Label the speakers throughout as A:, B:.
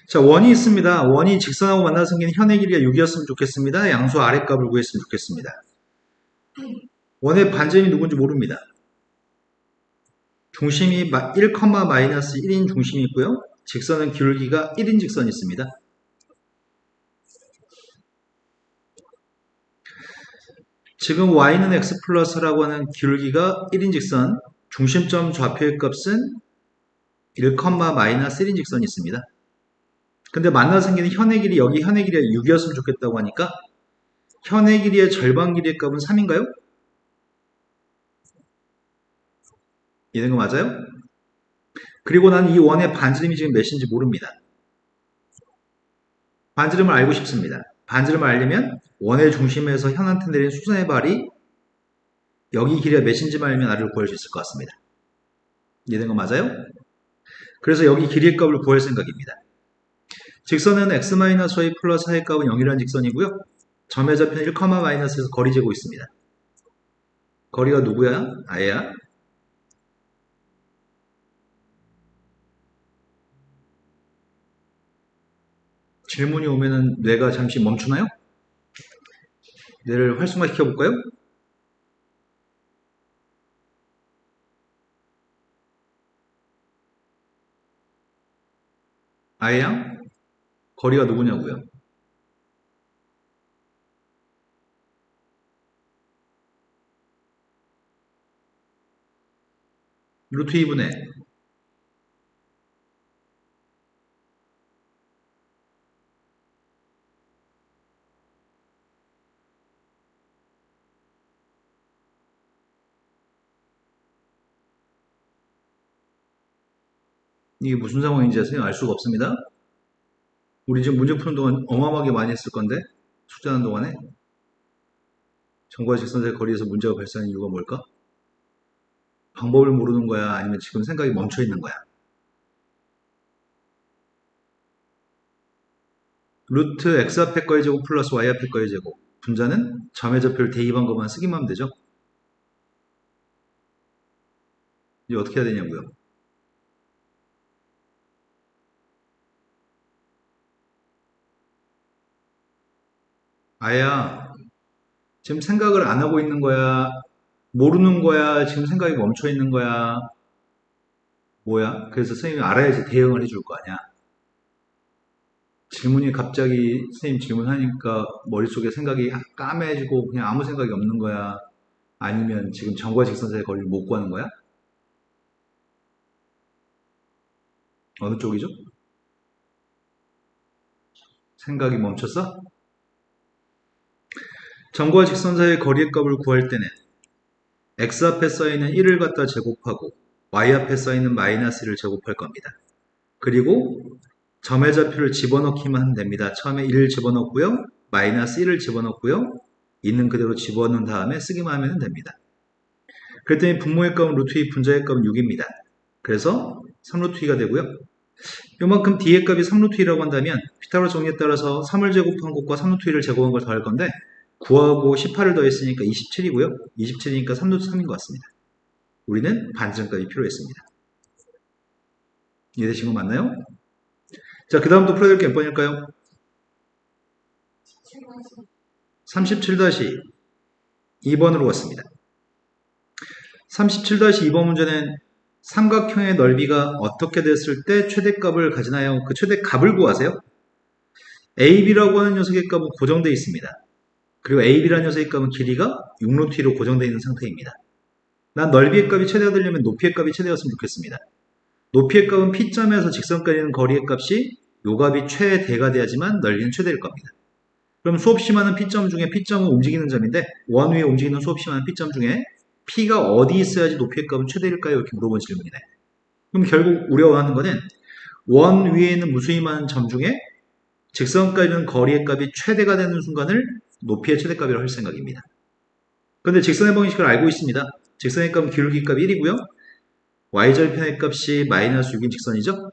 A: 자, 원이 있습니다. 원이 직선하고 만나 생기는 현의 길이가 6이었으면 좋겠습니다. 양수 아랫값을 구했으면 좋겠습니다. 원의 반점이 누군지 모릅니다. 중심이 1, 마이너스 1인 중심이 있고요. 직선은 기울기가 1인 직선이 있습니다. 지금 y는 x 플러스라고 하는 기울기가 1인 직선, 중심점 좌표의 값은 1, 마이너스 1인 직선이 있습니다. 근데 만나 생기는 현의 길이, 여기 현의 길이가 6이었으면 좋겠다고 하니까 현의 길이의 절반 길이의 값은 3인가요? 이런 거 맞아요? 그리고 난 이 원의 반지름이 지금 몇인지 모릅니다. 반지름을 알고 싶습니다. 반지름을 알려면 원의 중심에서 현한테 내린 수선의 발이 여기 길이가 몇인지만 알면 아래를 구할 수 있을 것 같습니다. 이해된 거 맞아요? 그래서 여기 길이의 값을 구할 생각입니다. 직선은 x-y 플러스 4의 값은 0이라는 직선이고요. 점의 좌표는 1, 마이너스에서 거리 재고 있습니다. 거리가 누구야? 아예야. 질문이 오면은 뇌가 잠시 멈추나요? 뇌를 활성화시켜 볼까요? 아예야? 거리가 누구냐고요? 루트 2분의 이게 무슨 상황인지 아세요? 알 수가 없습니다. 우리 지금 문제 푸는 동안 어마어마하게 많이 했을 건데 숙제하는 동안에 점과 직선의 거리에서 문제가 발생하는 이유가 뭘까? 방법을 모르는 거야? 아니면 지금 생각이 멈춰 있는 거야? 루트 x 앞에 거의 제곱 플러스 y 앞에 거의 제곱 분자는 점의 좌표를 대입한 것만 쓰기만 하면 되죠? 이제 어떻게 해야 되냐고요? 아야, 지금 생각을 안 하고 있는 거야? 모르는 거야? 지금 생각이 멈춰 있는 거야? 뭐야? 그래서 선생님이 알아야지 대응을 해줄 거 아니야? 질문이 갑자기 선생님 질문하니까 머릿속에 생각이 까매지고 그냥 아무 생각이 없는 거야? 아니면 지금 점과 직선사의 거리를 못 구하는 거야? 어느 쪽이죠? 생각이 멈췄어? 점과 직선사의 거리의 값을 구할 때는 x 앞에 써있는 1을 갖다 제곱하고 y 앞에 써있는 마이너스 1을 제곱할 겁니다. 그리고 점의 좌표를 집어넣기만 하면 됩니다. 처음에 1을 집어넣고요. 마이너스 1을 집어넣고요. 있는 그대로 집어넣은 다음에 쓰기만 하면 됩니다. 그랬더니 분모의 값은 루트 2, 분자의 값은 6입니다. 그래서 3루트 2가 되고요. 요만큼 D의 값이 3루트 2라고 한다면 피타고라스 정리에 따라서 3을 제곱한 것과 3루트 2를 제곱한 걸 더할 건데 9하고 18을 더했으니까 27이고요. 27이니까 3루트 3인 것 같습니다. 우리는 반지름값이 필요했습니다. 이해되신 거 맞나요? 자, 그 다음 또 풀어야 될 게 몇 번일까요? 37-2번으로 왔습니다. 37-2번 문제는 삼각형의 넓이가 어떻게 됐을 때 최대값을 가지나요? 그 최대값을 구하세요. AB라고 하는 녀석의 값은 고정되어 있습니다. 그리고 AB라는 녀석의 값은 길이가 6루트 2로 고정되어 있는 상태입니다. 난 넓이의 값이 최대가 되려면 높이의 값이 최대였으면 좋겠습니다. 높이의 값은 P점에서 직선까지 있는 거리의 값이 요 값이 최대가 돼야지만 넓이는 최대일 겁니다. 그럼 수없이 많은 P점 중에 P점은 움직이는 점인데 원 위에 움직이는 수없이 많은 P점 중에 P가 어디 있어야지 높이의 값은 최대일까요? 이렇게 물어본 질문이네. 그럼 결국 우려하는 거는 원 위에 있는 무수히 많은 점 중에 직선까지는 거리의 값이 최대가 되는 순간을 높이의 최대값이라고 할 생각입니다. 그런데 직선의 방식을 알고 있습니다. 직선의 값은 기울기 값이 1이고요. y절편의 값이 마이너스 6인 직선이죠.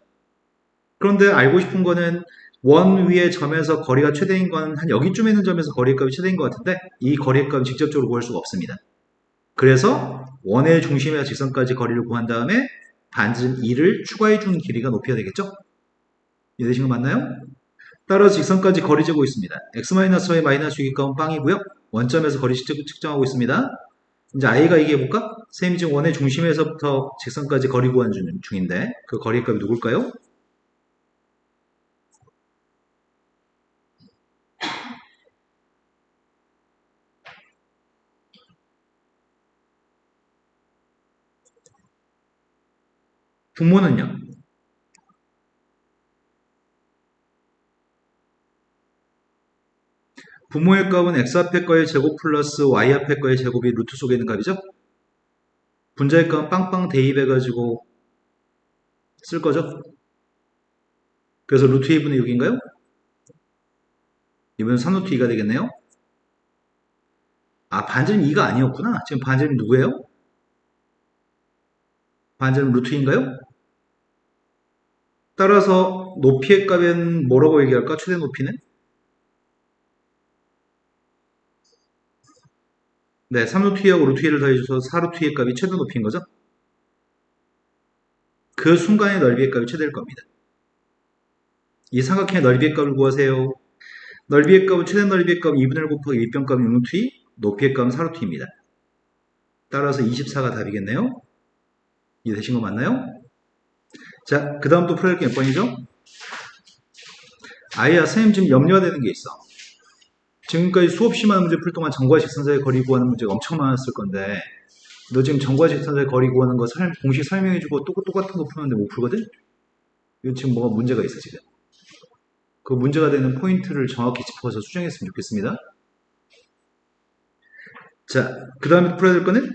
A: 그런데 알고 싶은 거는 원 위의 점에서 거리가 최대인 건 한 여기쯤에 있는 점에서 거리의 값이 최대인 것 같은데 이 거리의 값은 직접적으로 구할 수가 없습니다. 그래서 원의 중심에서 직선까지 거리를 구한 다음에 반지름 2를 추가해 준 길이가 높이가 되겠죠? 이해되신 거 맞나요? 따라서 직선까지 거리 재고 있습니다. x-y 마이너스 유기값은 빵이고요. 원점에서 거리 측정하고 있습니다. 이제 i가 얘기해볼까? 쌤이 지금 원의 중심에서부터 직선까지 거리 구한 중인데 그 거리 값이 누굴까요? 분모는요? 분모의 값은 x 앞에 거의 제곱 플러스 y 앞에 거의 제곱이 루트 속에 있는 값이죠? 분자의 값은 빵빵 대입해가지고 쓸 거죠? 그래서 루트 2분의 6인가요? 이번엔 3루트 2가 되겠네요? 아, 반지름 2가 아니었구나. 지금 반지름 누구예요? 반지름 루트 2인가요? 따라서 높이의 값은 뭐라고 얘기할까? 최대 높이는? 네, 3루트 2하고 루트 2를 더해줘서 4루트 2의 값이 최대 높이인 거죠? 그 순간의 넓이의 값이 최대일 겁니다. 이 삼각형의 넓이의 값을 구하세요. 넓이의 값은 최대 넓이의 값 2분의 1 곱하기 윗변 값은 6루트 2, 높이의 값은 4루트 2입니다. 따라서 24가 답이겠네요. 이해되신 거 맞나요? 자, 그 다음 또 풀어야 할 게 몇 번이죠? 아이야, 선생님 지금 염려가 되는 게 있어. 지금까지 수없이 많은 문제 풀 동안 정과 직선사의 거리 구하는 문제가 엄청 많았을 건데 너 지금 정과 직선사의 거리 구하는 거 공식 설명해주고 똑같은 거 푸는데 못 풀거든? 이거 지금 뭐가 문제가 있어 지금. 그 문제가 되는 포인트를 정확히 짚어서 수정했으면 좋겠습니다. 자, 그 다음에 풀어야 될 거는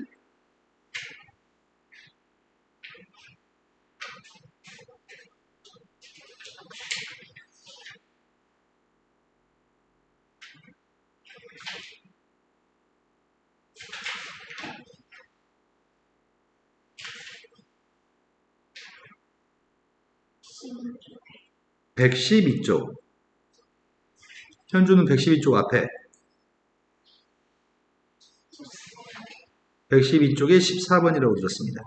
A: 112쪽. 현주는 112쪽 앞에 112쪽에 14번이라고 들었습니다.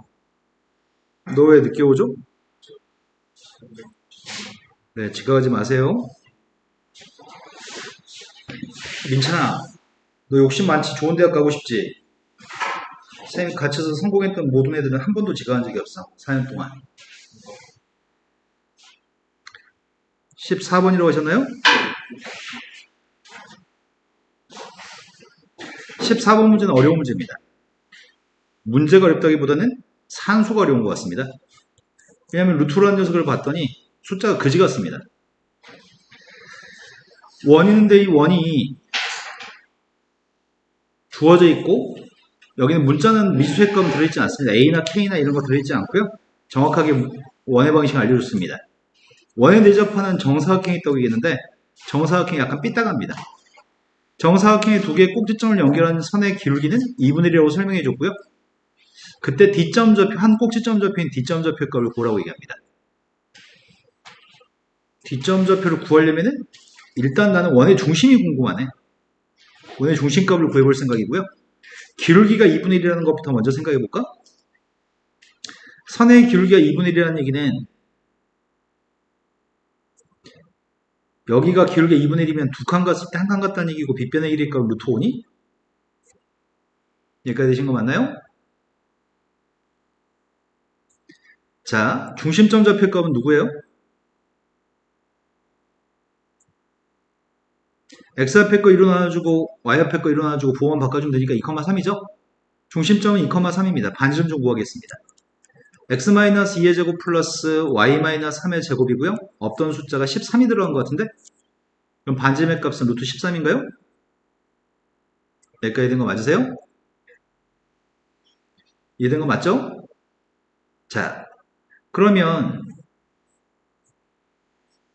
A: 너 왜 늦게 오죠? 네, 지각하지 마세요. 민찬아, 너 욕심 많지? 좋은 대학 가고 싶지? 쌤이 갇혀서 성공했던 모든 애들은 한 번도 지각한 적이 없어. 4년 동안. 14번이라고 하셨나요? 14번 문제는 어려운 문제입니다. 문제가 어렵다기보다는 산수가 어려운 것 같습니다. 왜냐하면 루트라는 녀석을 봤더니 숫자가 그지 같습니다. 원인데 이 원이 주어져 있고 여기는 문자는 미수의 값은 들어있지 않습니다. A나 K나 이런 거 들어있지 않고요. 정확하게 원의 방식을 알려줬습니다. 원에 대접하는 정사각형이 있다고 얘기했는데 정사각형이 약간 삐딱합니다. 정사각형의 두 개의 꼭지점을 연결하는 선의 기울기는 2분의 1이라고 설명해 줬고요. 그때 D점 좌표, 한 꼭지점 좌표인 D점 좌표 값을 구하라고 얘기합니다. D점 좌표를 구하려면은 일단 나는 원의 중심이 궁금하네. 원의 중심값을 구해볼 생각이고요. 기울기가 2분의 1이라는 것부터 먼저 생각해 볼까? 선의 기울기가 2분의 1이라는 얘기는 여기가 기울기가 2분의 1이면 두 칸 갔을 때 한 칸 갔다는 얘기고 빗변의 길이의 값 루트 5니? 여기까지 되신 거 맞나요? 자, 중심점 좌표 값은 누구예요? x 앞에 거 1로 나눠주고 y 앞에 거 1로 나눠주고 부호만 바꿔주면 되니까 2,3이죠? 중심점은 2,3입니다. 반지름 좀 구하겠습니다. x-2의 제곱 플러스 y-3의 제곱이고요. 없던 숫자가 13이 들어간 것 같은데? 그럼 반지름의 값은 루트 13인가요? 여기까지 된 거 맞으세요? 이해된 거 맞죠? 자, 그러면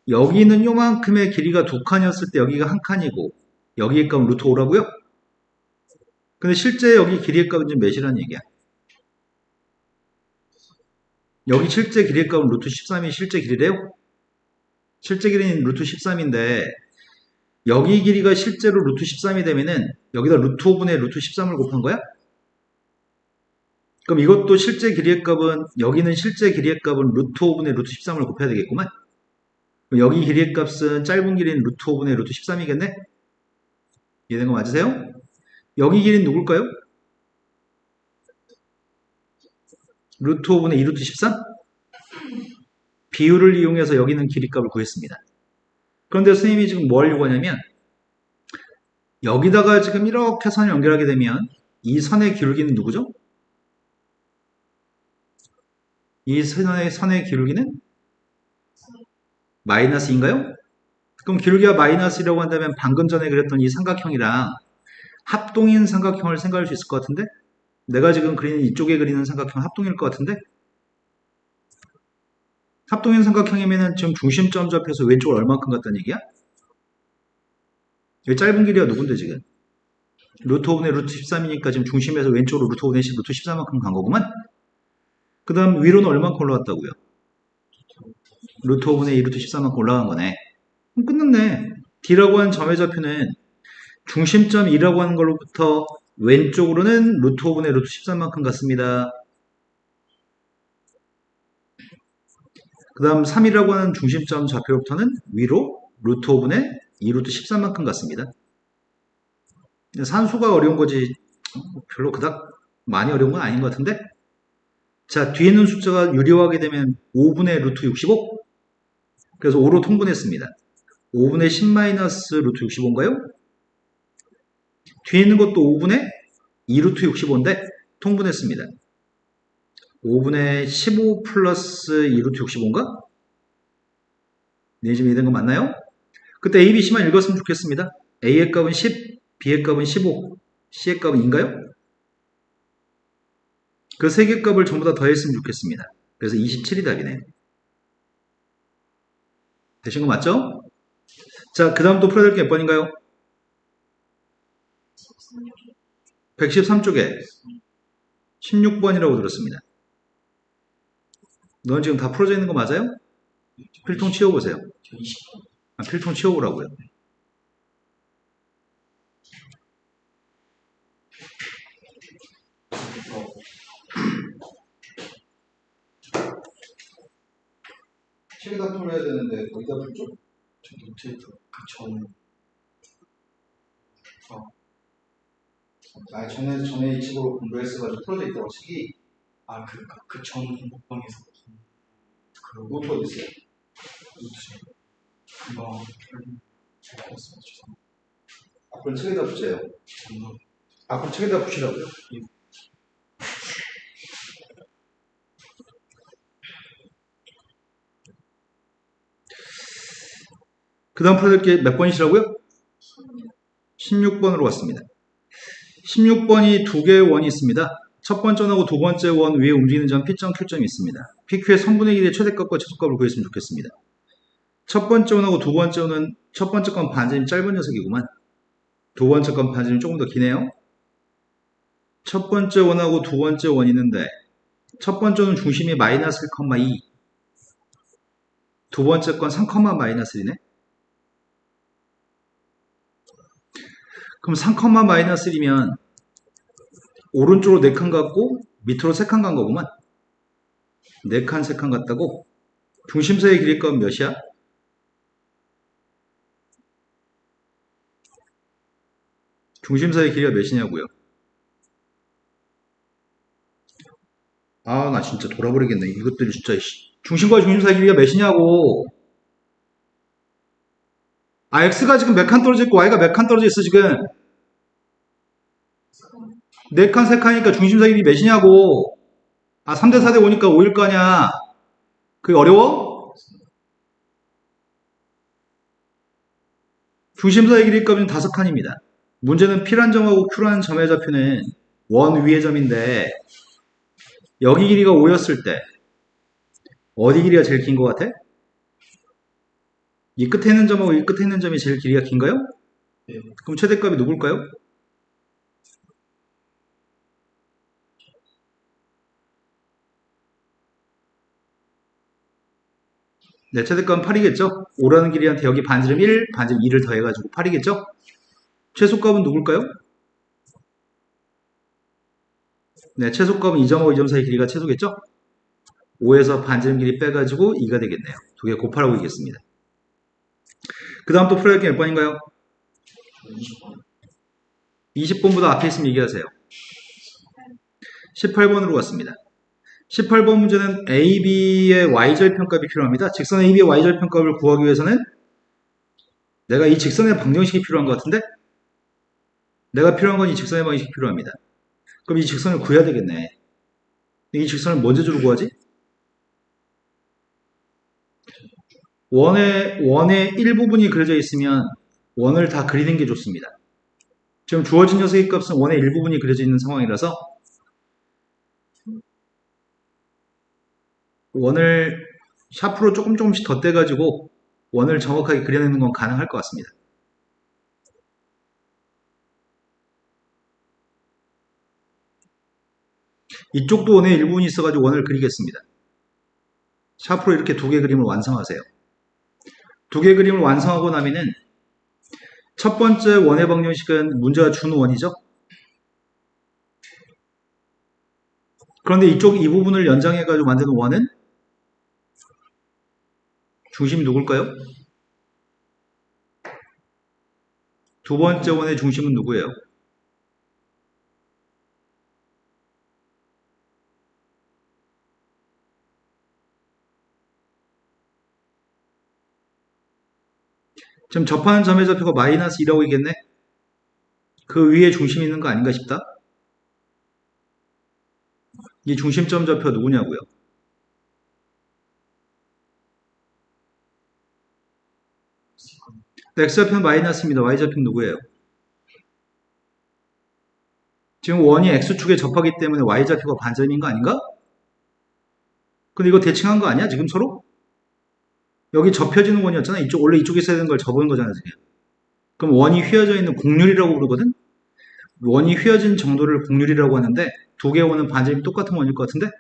A: 여기는 요만큼의 길이가 두 칸이었을 때 여기가 한 칸이고 여기의 값은 루트 5라고요? 근데 실제 여기 길이의 값은 지금 몇이라는 얘기야? 여기 실제 길이의 값은 루트 13이 실제 길이래요? 실제 길이는 루트 13인데 여기 길이가 실제로 루트 13이 되면은 여기다 루트 5분의 루트 13을 곱한 거야? 그럼 이것도 실제 길이의 값은 여기는 실제 길이의 값은 루트 5분의 루트 13을 곱해야 되겠구만. 그럼 여기 길이의 값은 짧은 길이는 루트 5분의 루트 13이겠네? 이해된 거 맞으세요? 여기 길이는 누굴까요? 루트 5분의 2 루트 13? 비율을 이용해서 여기는 길이값을 구했습니다. 그런데 선생님이 지금 뭘 요구하냐면 여기다가 지금 이렇게 선을 연결하게 되면 이 선의 기울기는 누구죠? 이 선의 기울기는 마이너스인가요? 그럼 기울기가 마이너스라고 한다면 방금 전에 그렸던 이 삼각형이랑 합동인 삼각형을 생각할 수 있을 것 같은데? 내가 지금 그리는 이쪽에 그리는 삼각형 합동일 것 같은데? 합동인 삼각형이면은 지금 중심점 접해서 왼쪽을 얼마큼 갔다는 얘기야? 여기 짧은 길이가 누군데 지금? 루트 5분의 루트 13이니까 지금 중심에서 왼쪽으로 루트 5분의 10, 루트 14만큼 간 거구만? 그 다음 위로는 얼마큼 올라갔다고요? 루트 5분의 2 루트 14만큼 올라간 거네. 그럼 끝났네. D라고 하는 점의 좌표는 중심점 2라고 하는 걸로부터 왼쪽으로는 루트 5분의 루트 13만큼 갔습니다. 그 다음 3이라고 하는 중심점 좌표로부터는 위로 루트 5분의 2 루트 13만큼 갔습니다. 산수가 어려운 거지 별로 그닥 많이 어려운 건 아닌 것 같은데? 자, 뒤에 있는 숫자가 유리화하게 되면 5분의 루트 65? 그래서 5로 통분했습니다. 5분의 10 마이너스 루트 65인가요? 뒤에 있는 것도 5분의 2 루트 65인데 통분했습니다. 5분의 15 플러스 2 루트 65인가? 네, 지금 이해된 거 맞나요? 그때 A, B, C만 읽었으면 좋겠습니다. A의 값은 10, B의 값은 15, C의 값은 2인가요? 그 세 개 값을 전부 다 더했으면 좋겠습니다. 그래서 27이 답이네. 되신 거 맞죠? 자, 그 다음 또 풀어야 될 게 몇 번인가요? 113쪽에 16번이라고 들었습니다. 넌 지금 다 풀어져 있는 거 맞아요? 필통 치워보세요. 아, 필통 치워보라고요. 책에다 풀어야 되는데 거기다 풀죠?
B: 저 노트에서 그전
A: 전에 이 책으로 공부했어가지고 풀어져 있다고 책이.
B: 아, 그전 공부방에서 그
A: 노트 어디 있어요?
B: 노트 금방 잘 풀었어요. 죄송합니다.
A: 그럼 책에다 붙여요.
B: 정말
A: 그럼 책에다 붙이라고요. 그 다음 풀어야 될 게 몇 번이시라고요? 16번으로 왔습니다. 16번이 두 개의 원이 있습니다. 첫 번째 원하고 두 번째 원 위에 움직이는 점 P점, Q점이 있습니다. PQ의 선분의 길이의 최대값과 최소값을 구했으면 좋겠습니다. 첫 번째 원하고 두 번째 원은 첫 번째 건 반지름이 짧은 녀석이구만. 두 번째 건 반지름이 조금 더 기네요. 첫 번째 원하고 두 번째 원이 있는데 첫 번째 원은 중심이 마이너스 1,2, 두 번째 건 3, 마이너스 1이네. 그럼 3, 마이너스 1이면 오른쪽으로 4칸 갔고 밑으로 3칸 간 거구만. 4칸, 3칸 갔다고? 중심사의 길이값은 몇이야? 중심사의 길이가 몇이냐고요? 나 진짜 돌아버리겠네. 이것들이 진짜 중심과 중심사의 길이가 몇이냐고. X가 지금 몇 칸 떨어져 있고 Y가 몇 칸 떨어져 있어 지금. 4칸, 3칸이니까 중심사의 길이 몇이냐고. 3대 4대 5니까 5일 거 아니야. 그게 어려워? 중심사의 길이값은 5칸입니다. 문제는 P란 점하고 Q라는 점의 좌표는 원 위의 점인데 여기 길이가 5였을 때 어디 길이가 제일 긴 것 같아? 이 끝에 있는 점하고 이 끝에 있는 점이 제일 길이가 긴가요?
B: 네.
A: 그럼 최대값이 누굴까요? 네, 최대값은 8이겠죠? 5라는 길이한테 여기 반지름 1, 반지름 2를 더해가지고 8이겠죠? 최소값은 누굴까요? 네, 최소값은 2점하고 2점 사이 길이가 최소겠죠? 5에서 반지름 길이 빼가지고 2가 되겠네요. 두 개 곱하라고 이겠습니다. 그 다음 또 풀어야 할 게 몇 번인가요?
B: 20번.
A: 20번보다 앞에 있으면 얘기하세요. 18번으로 갔습니다. 18번 문제는 AB의 y절편값이 필요합니다. 직선 AB의 y절편값을 구하기 위해서는 내가 이 직선의 방정식이 필요한 것 같은데 내가 필요한 건 이 직선의 방정식이 필요합니다. 그럼 이 직선을 구해야 되겠네. 이 직선을 뭔 재주로 구하지? 원의 일부분이 그려져 있으면 원을 다 그리는 게 좋습니다. 지금 주어진 녀석의 값은 원의 일부분이 그려져 있는 상황이라서 원을 샤프로 조금씩 덧대가지고 원을 정확하게 그려내는 건 가능할 것 같습니다. 이쪽도 원의 일부분이 있어가지고 원을 그리겠습니다. 샤프로 이렇게 두 개 그림을 완성하세요. 두 개 그림을 완성하고 나면은 첫 번째 원의 방정식은 문제가 준 원이죠. 그런데 이 부분을 연장해가지고 만드는 원은 중심이 누굴까요? 두 번째 원의 중심은 누구예요? 지금 접하는 점의 좌표가 마이너스 2라고 있겠네? 그 위에 중심이 있는 거 아닌가 싶다? 이 중심점 좌표가 누구냐고요? x좌표는 마이너스입니다. y좌표는 누구예요? 지금 원이 x축에 접하기 때문에 y좌표가 반전인 거 아닌가? 근데 이거 대칭한 거 아니야? 지금 서로? 여기 접혀지는 원이었잖아. 원래 이쪽에 있어야 되는 걸 접은 거잖아, 지금. 그럼 원이 휘어져 있는 곡률이라고 부르거든? 원이 휘어진 정도를 곡률이라고 하는데 두 개의 원은 반지름이 똑같은 원일 것 같은데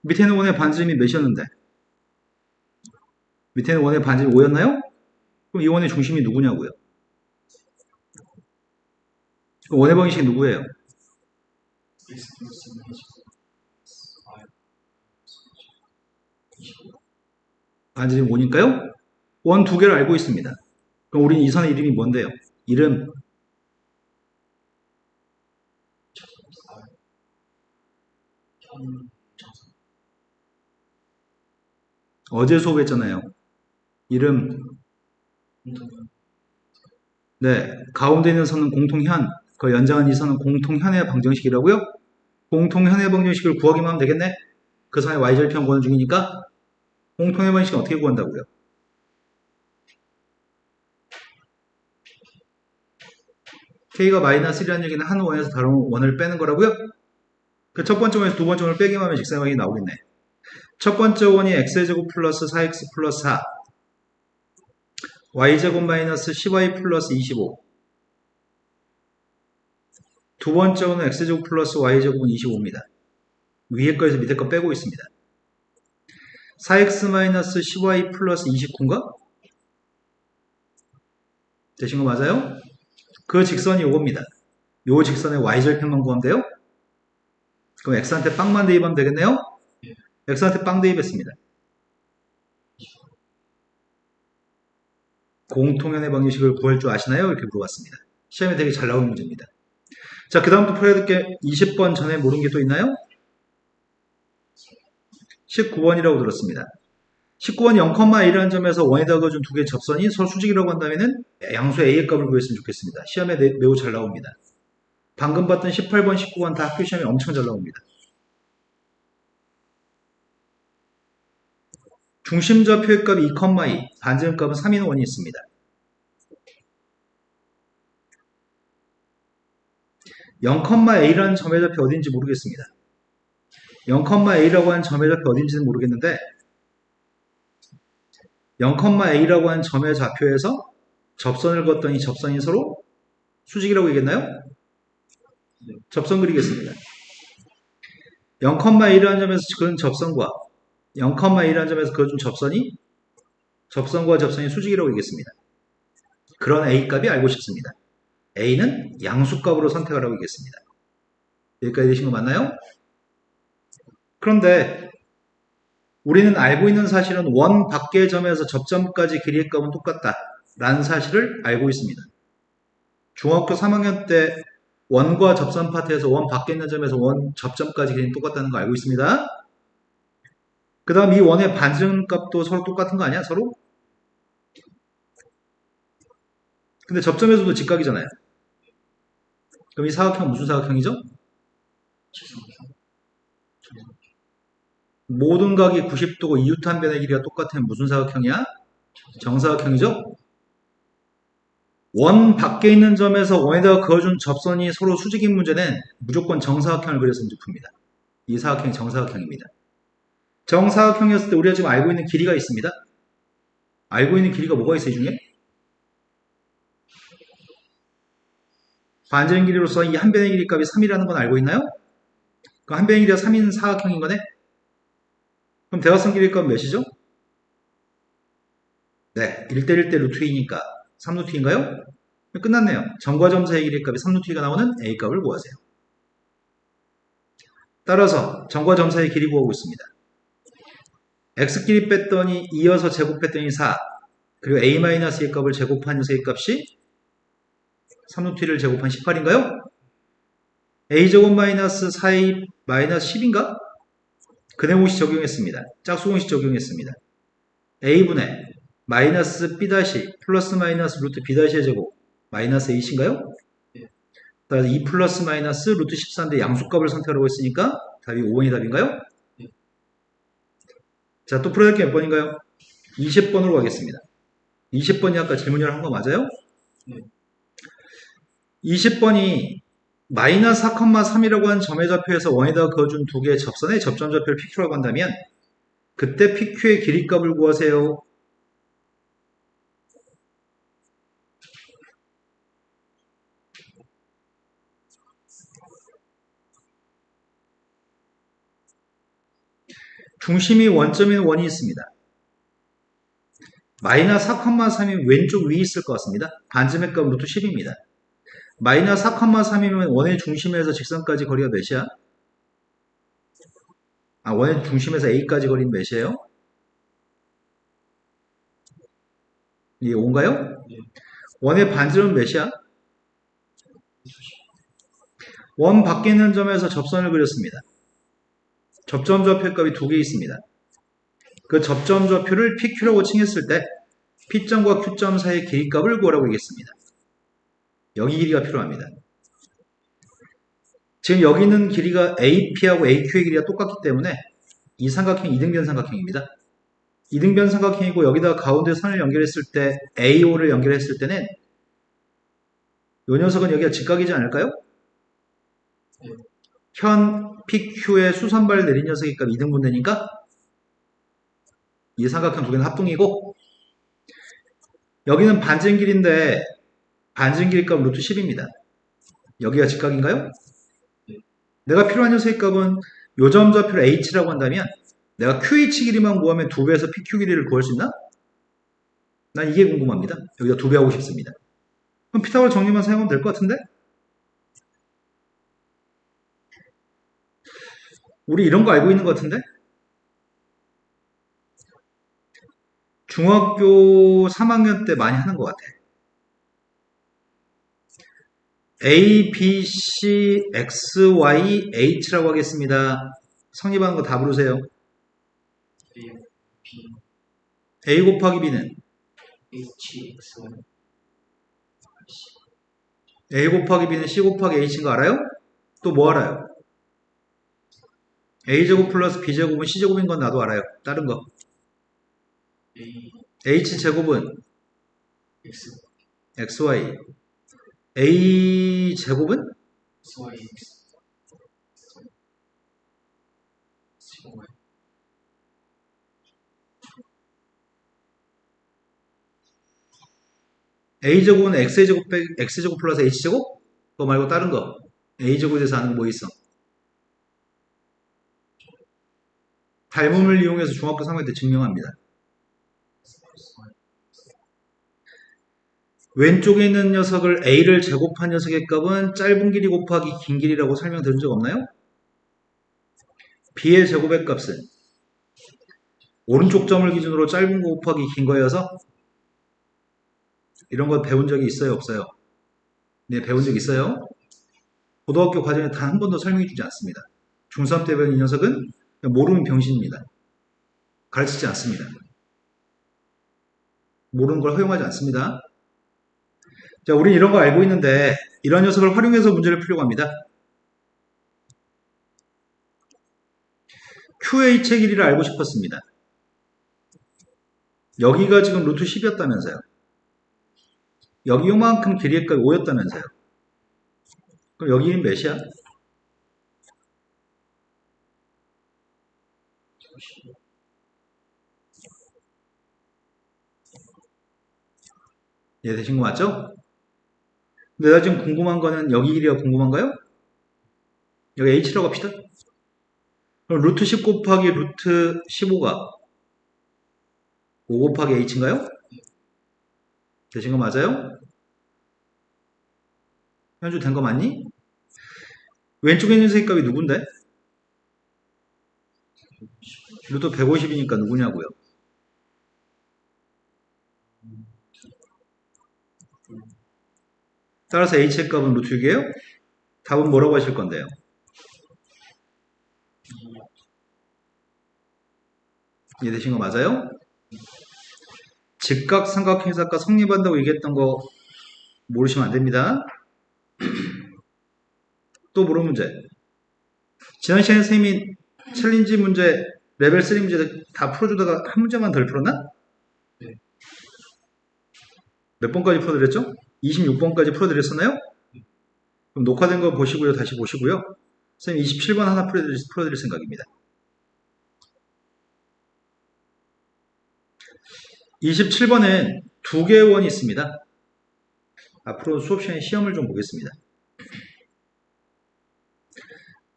A: 밑에 있는 원의 반지름이 몇이었는데 밑에 있는 원의 반지름이 5였나요? 그럼 이 원의 중심이 누구냐고요? 그럼 원의 방정식이 누구예요?
B: X 플러스 20.
A: 반지름이 5니까요? 원 두 개를 알고 있습니다. 그럼 우리는 이 선의 이름이 뭔데요? 이름 어제 수업했잖아요. 이름 네 가운데 있는 선은 공통현 그 연장한 이 선은 공통현의 방정식이라고요? 공통현의 방정식을 구하기만 하면 되겠네? 그 선의 y절편 구하는 중이니까 공통의 방정식은 어떻게 구한다고요? k가 마이너스 1이라는 얘기는 한 원에서 다른 원을 빼는 거라고요? 그 첫 번째 원에서 두 번째 원을 빼기만 하면 직사방이 나오겠네. 첫 번째 원이 x제곱 플러스 4x 플러스 4 y제곱 마이너스 10y 플러스 25 두 번째 원은 x제곱 플러스 y제곱은 25입니다. 위에 거에서 밑에 거 빼고 있습니다. 4x 마이너스 10y 플러스 29인가? 되신 거 맞아요? 그 직선이 요겁니다. 요 직선의 y절편만 구하면 돼요? 그럼 x한테 빵만 대입하면 되겠네요? x한테 빵 대입했습니다. 공통현의 방정식을 구할 줄 아시나요? 이렇게 물어봤습니다. 시험에 되게 잘 나오는 문제입니다. 자, 그 다음 또 풀어야 될 게 20번 전에 모르는 게 또 있나요? 19번이라고 들었습니다. 19번 0,1이라는 점에서 원에다 그어준 두 개의 접선이 서로 수직이라고 한다면 양수 A의 값을 구했으면 좋겠습니다. 시험에 매우 잘 나옵니다. 방금 봤던 18번, 19번 다 학교 시험에 엄청 잘 나옵니다. 중심좌표의 값이 2,2, 반지름값은 3인 원이 있습니다. 0,A라는 점의 좌표 어딘지 모르겠습니다. 0,A라고 하는 점의 좌표 어딘지는 모르겠는데 0,A라고 하는 점의 좌표에서 접선을 그었더니 접선이 서로 수직이라고 얘기했나요? 접선 그리겠습니다. 0,A라는 점에서 그은 접선과 0,A라는 점에서 그어준 접선이 접선과 접선이 수직이라고 얘기했습니다. 그런 A 값이 알고 싶습니다. A는 양수값으로 선택을 하고 있겠습니다. 여기까지 되신 거 맞나요? 그런데 우리는 알고 있는 사실은 원 밖의 점에서 접점까지 길이의 값은 똑같다. 라는 사실을 알고 있습니다. 중학교 3학년 때 원과 접점 파트에서 원 밖에 있는 점에서 원 접점까지 길이는 똑같다는 거 알고 있습니다. 그 다음 이 원의 반지름값도 서로 똑같은 거 아니야? 서로? 근데 접점에서도 직각이잖아요. 그럼 이 사각형은 무슨 사각형이죠?
B: 지성형.
A: 모든 각이 90도고 이웃한 변의 길이가 똑같으면 무슨 사각형이야? 정사각형이죠? 원 밖에 있는 점에서 원에다가 그어준 접선이 서로 수직인 문제는 무조건 정사각형을 그려서 문제 풉니다. 이 사각형이 정사각형입니다. 정사각형이었을 때 우리가 지금 알고 있는 길이가 있습니다. 알고 있는 길이가 뭐가 있어요, 이 중에? 반지름 길이로서 이 한 변의 길이 값이 3이라는 건 알고 있나요? 그 한 변의 길이가 3인 사각형인 거네? 그럼 대각선 길이 값은 몇이죠? 네, 1대1대 루트 2니까 3루트 2인가요? 끝났네요. 점과 점 사이의 길이 값이 3루트 2가 나오는 A 값을 구하세요. 따라서 점과 점 사이의 길이 구하고 있습니다. X끼리 뺐더니 2여서 제곱했더니 4 그리고 A-의 값을 제곱한 녀석의 값이 3루트 2를 제곱한 18인가요? A제곱 마이너스 4A 마이너스 10인가? 근해공식 적용했습니다. 짝수공식 적용했습니다. A분의 마이너스 B 다시 플러스 마이너스 루트 B 다시의 제곱 마이너스 A인가요?
B: 네.
A: 따라서 2 플러스 마이너스 루트 14인데 양수값을 선택하라고 했으니까 답이 5번이 답인가요?
B: 네.
A: 자, 또 풀어야 할 게 몇 번인가요? 20번으로 가겠습니다. 20번이 아까 질문을 한 거 맞아요?
B: 네.
A: 20번이 마이너스 4,3이라고 하는 점의 좌표에서 원에다가 그어준 두 개의 접선의 접점 좌표를 PQ라고 한다면 그때 PQ의 길이값을 구하세요. 중심이 원점인 원이 있습니다. 마이너스 4,3이 왼쪽 위에 있을 것 같습니다. 반지름의 값은 루트 10입니다. 마이너스 4,3이면 원의 중심에서 직선까지 거리가 몇이야? 원의 중심에서 A까지 거리는 몇이에요? 이게 5인가요?
B: 네.
A: 원의 반지름은 몇이야? 원 밖에 있는 점에서 접선을 그렸습니다. 접점 좌표 값이 두 개 있습니다. 그 접점 좌표를 PQ라고 칭했을 때 P점과 Q점 사이의 길이값을 구하라고 하겠습니다. 여기 길이가 필요합니다. 지금 여기 있는 길이가 AP하고 AQ의 길이가 똑같기 때문에 이 삼각형이 이등변 삼각형입니다. 이등변 삼각형이고 여기다가 가운데 선을 연결했을 때 AO를 연결했을 때는 이 녀석은 여기가 직각이지 않을까요?
B: 네.
A: 현 PQ의 수선발 내린 녀석의 값 2등분 되니까 이 삼각형 두 개는 합동이고 여기는 반지름 길인데 반지름 길이 값 루트 10입니다. 여기가 직각인가요? 내가 필요한 녀석의 값은 요점 좌표를 H라고 한다면 내가 QH 길이만 구하면 2배에서 PQ 길이를 구할 수 있나? 난 이게 궁금합니다. 여기다 2배 하고 싶습니다. 그럼 피타고라 정리만 사용하면 될 것 같은데? 우리 이런 거 알고 있는 것 같은데? 중학교 3학년 때 많이 하는 것 같아. A, B, C, X, Y, H라고 하겠습니다. 성립하는 거 다 부르세요.
B: A, B,
A: A 곱하기 B는
B: H, X, Y.
A: A 곱하기 B는 C 곱하기 H인 거 알아요? 또 뭐 알아요? A제곱 플러스 B제곱은 C제곱인 건 나도 알아요. 다른 거.
B: A,
A: H제곱은
B: X,
A: XY. A제곱은
B: X, Y, X. Y.
A: A제곱은 X제곱 플러스 H제곱? 그거 말고 다른 거. A제곱에 대해서 아는 거 뭐 있어? 닮음을 이용해서 중학교 3학년 때 증명합니다. 왼쪽에 있는 녀석을 A를 제곱한 녀석의 값은 짧은 길이 곱하기 긴 길이라고 설명드린 적 없나요? B의 제곱의 값은 오른쪽 점을 기준으로 짧은 거 곱하기 긴 거여서 이런 거 배운 적이 있어요, 없어요? 네, 배운 적 있어요? 고등학교 과정에 단 한 번도 설명해 주지 않습니다. 중3 때 배운 이 녀석은 모르는 병신입니다. 가르치지 않습니다. 모르는 걸 허용하지 않습니다. 자, 우린 이런 거 알고 있는데 이런 녀석을 활용해서 문제를 풀려고 합니다. QH의 길이를 알고 싶었습니다. 여기가 지금 루트 10이었다면서요. 여기 요만큼 길이의 값이 5였다면서요. 그럼 여기는 몇이야? 이해되신 거 맞죠? 근데 내가 지금 궁금한 거는 여기 길이가 궁금한가요? 여기 h라고 합시다. 그럼 루트 10 곱하기 루트 15가 5 곱하기 h인가요? 되신 거 맞아요? 현주 된 거 맞니? 왼쪽에 있는 색값이 누군데? 루트 150이니까 누구냐고요? 따라서 h의 값은 루트 6이에요? 답은 뭐라고 하실 건데요? 이해되신 거 맞아요? 직각 삼각형사가 성립한다고 얘기했던 거 모르시면 안 됩니다. 또 모르는 문제. 지난 시간에 선생님이 챌린지 문제, 레벨 3 문제 다 풀어주다가 한 문제만 덜 풀었나?
B: 네.
A: 몇 번까지 풀어드렸죠? 26번까지 풀어드렸었나요? 그럼 녹화된 거 보시고요. 다시 보시고요. 선생님 27번 하나 풀어드릴 생각입니다. 27번엔 두 개의 원이 있습니다. 앞으로 수업 시간에 시험을 좀 보겠습니다.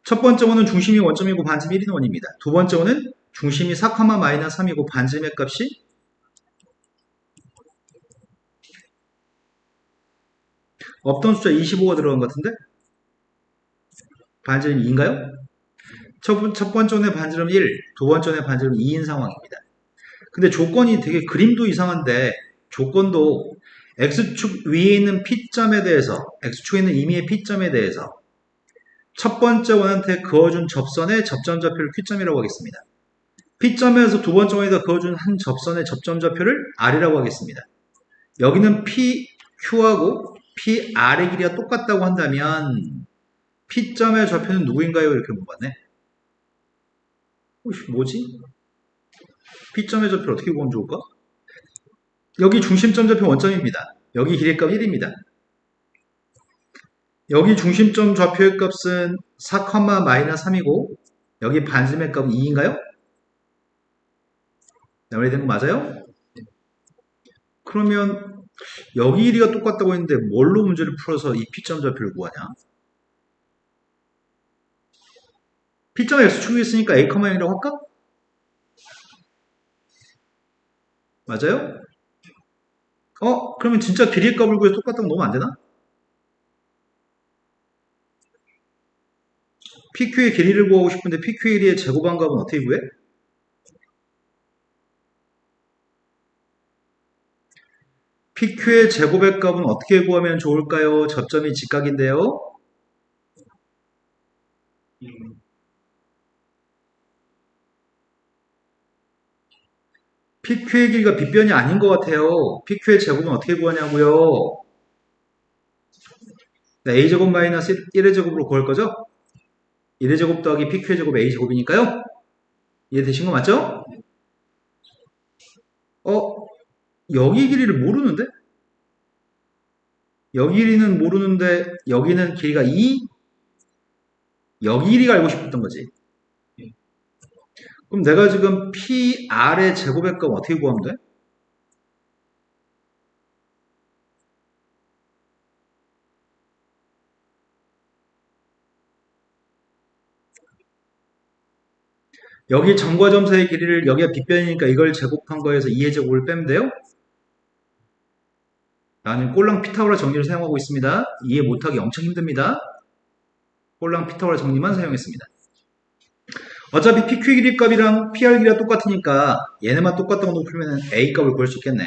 A: 첫 번째 원은 중심이 원점이고 반지름이 1인 원입니다. 두 번째 원은 중심이 4, 마이너스 3이고 반지름의 값이 없던 숫자 25가 들어간 것 같은데? 반지름이 2인가요? 첫 번째 원의 반지름 1, 두 번째 원의 반지름 2인 상황입니다. 근데 조건이 되게 그림도 이상한데 조건도 X축 위에 있는 P점에 대해서 X축에 있는 임의의 P점에 대해서 첫 번째 원한테 그어준 접선의 접점좌표를 Q점이라고 하겠습니다. P점에서 두 번째 원에다 그어준 한 접선의 접점좌표를 R이라고 하겠습니다. 여기는 PQ하고 PR의 길이가 똑같다고 한다면 P점의 좌표는 누구인가요? 이렇게 물어봤네. 뭐지? P점의 좌표를 어떻게 구하면 좋을까? 여기 중심점 좌표 원점입니다. 여기 길이의 값 1입니다. 여기 중심점 좌표의 값은 4, 마이너스 3이고 여기 반지름의 값은 2인가요? 연결된 거 맞아요? 그러면 여기 길이가 똑같다고 했는데 뭘로 문제를 풀어서 이 P점 좌표를 구하냐? P점 X축이 있으니까 A, 0이라고 할까? 맞아요? 그러면 진짜 길이의 값을 구해서 똑같다고 놓으면 안 되나? PQ의 길이를 구하고 싶은데 PQ의 길이의 제곱한 값은 어떻게 구해? PQ의 제곱의 값은 어떻게 구하면 좋을까요? 접점이 직각인데요. PQ의 길이가 빗변이 아닌 것 같아요. PQ의 제곱은 어떻게 구하냐고요? A제곱 마이너스 1의 제곱으로 구할 거죠? 1의 제곱 더하기 PQ의 제곱 A제곱이니까요. 이해되신 거 맞죠? 여기 길이를 모르는데? 여기 길이는 모르는데 여기는 길이가 2? 여기 길이가 알고 싶었던 거지. 그럼 내가 지금 PR의 제곱의 값 어떻게 구하면 돼? 여기 점과 점 사이의 길이를 여기가 빗변이니까 이걸 제곱한 거에서 2의 제곱을 빼면 돼요? 나는 꼴랑 피타고라 정리를 사용하고 있습니다. 이해 못하기 엄청 힘듭니다. 꼴랑 피타고라 정리만 사용했습니다. 어차피 PQ 길이 값이랑 PR 길이가 똑같으니까 얘네만 똑같다고 풀면 A 값을 구할 수 있겠네.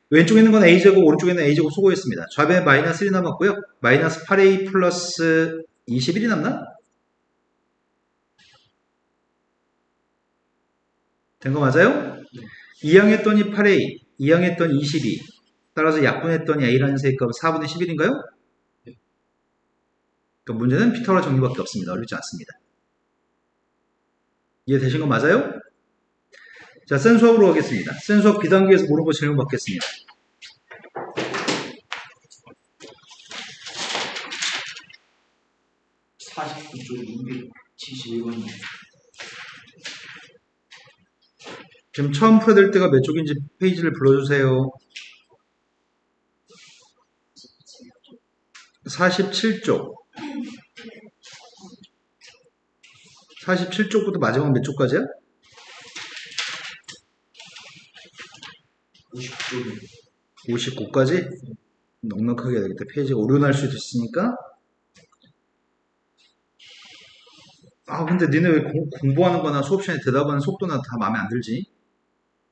A: 왼쪽에 있는 건 a제곱, 오른쪽에 있는 a제곱 소거했습니다. 좌변에 마이너스 1이 남았고요. 마이너스 8a 플러스 21이 남나? 된 거 맞아요? 2항했더니 8a, 2항했더니 22. 따라서 약분했더니 a라는 세값은 4분의 11인가요? 그러니까 문제는 피타고라 정리밖에 없습니다. 어렵지 않습니다. 이해되신 거 맞아요? 자, 센 수업으로 가겠습니다. 센 수업 비단계에서 모르는 거 질문 받겠습니다.
B: 49쪽 271번이요.
A: 지금 처음 풀어야 될 때가 몇 쪽인지 페이지를 불러주세요. 47쪽. 47쪽부터 마지막 몇 쪽까지야?
B: 59쪽이요.
A: 59까지? 넉넉하게 해야 되겠다. 페이지가 오류날 수도 있으니까. 아, 근데 니네 왜 공부하는 거나 수업 시간에 대답하는 속도나 다 마음에 안 들지?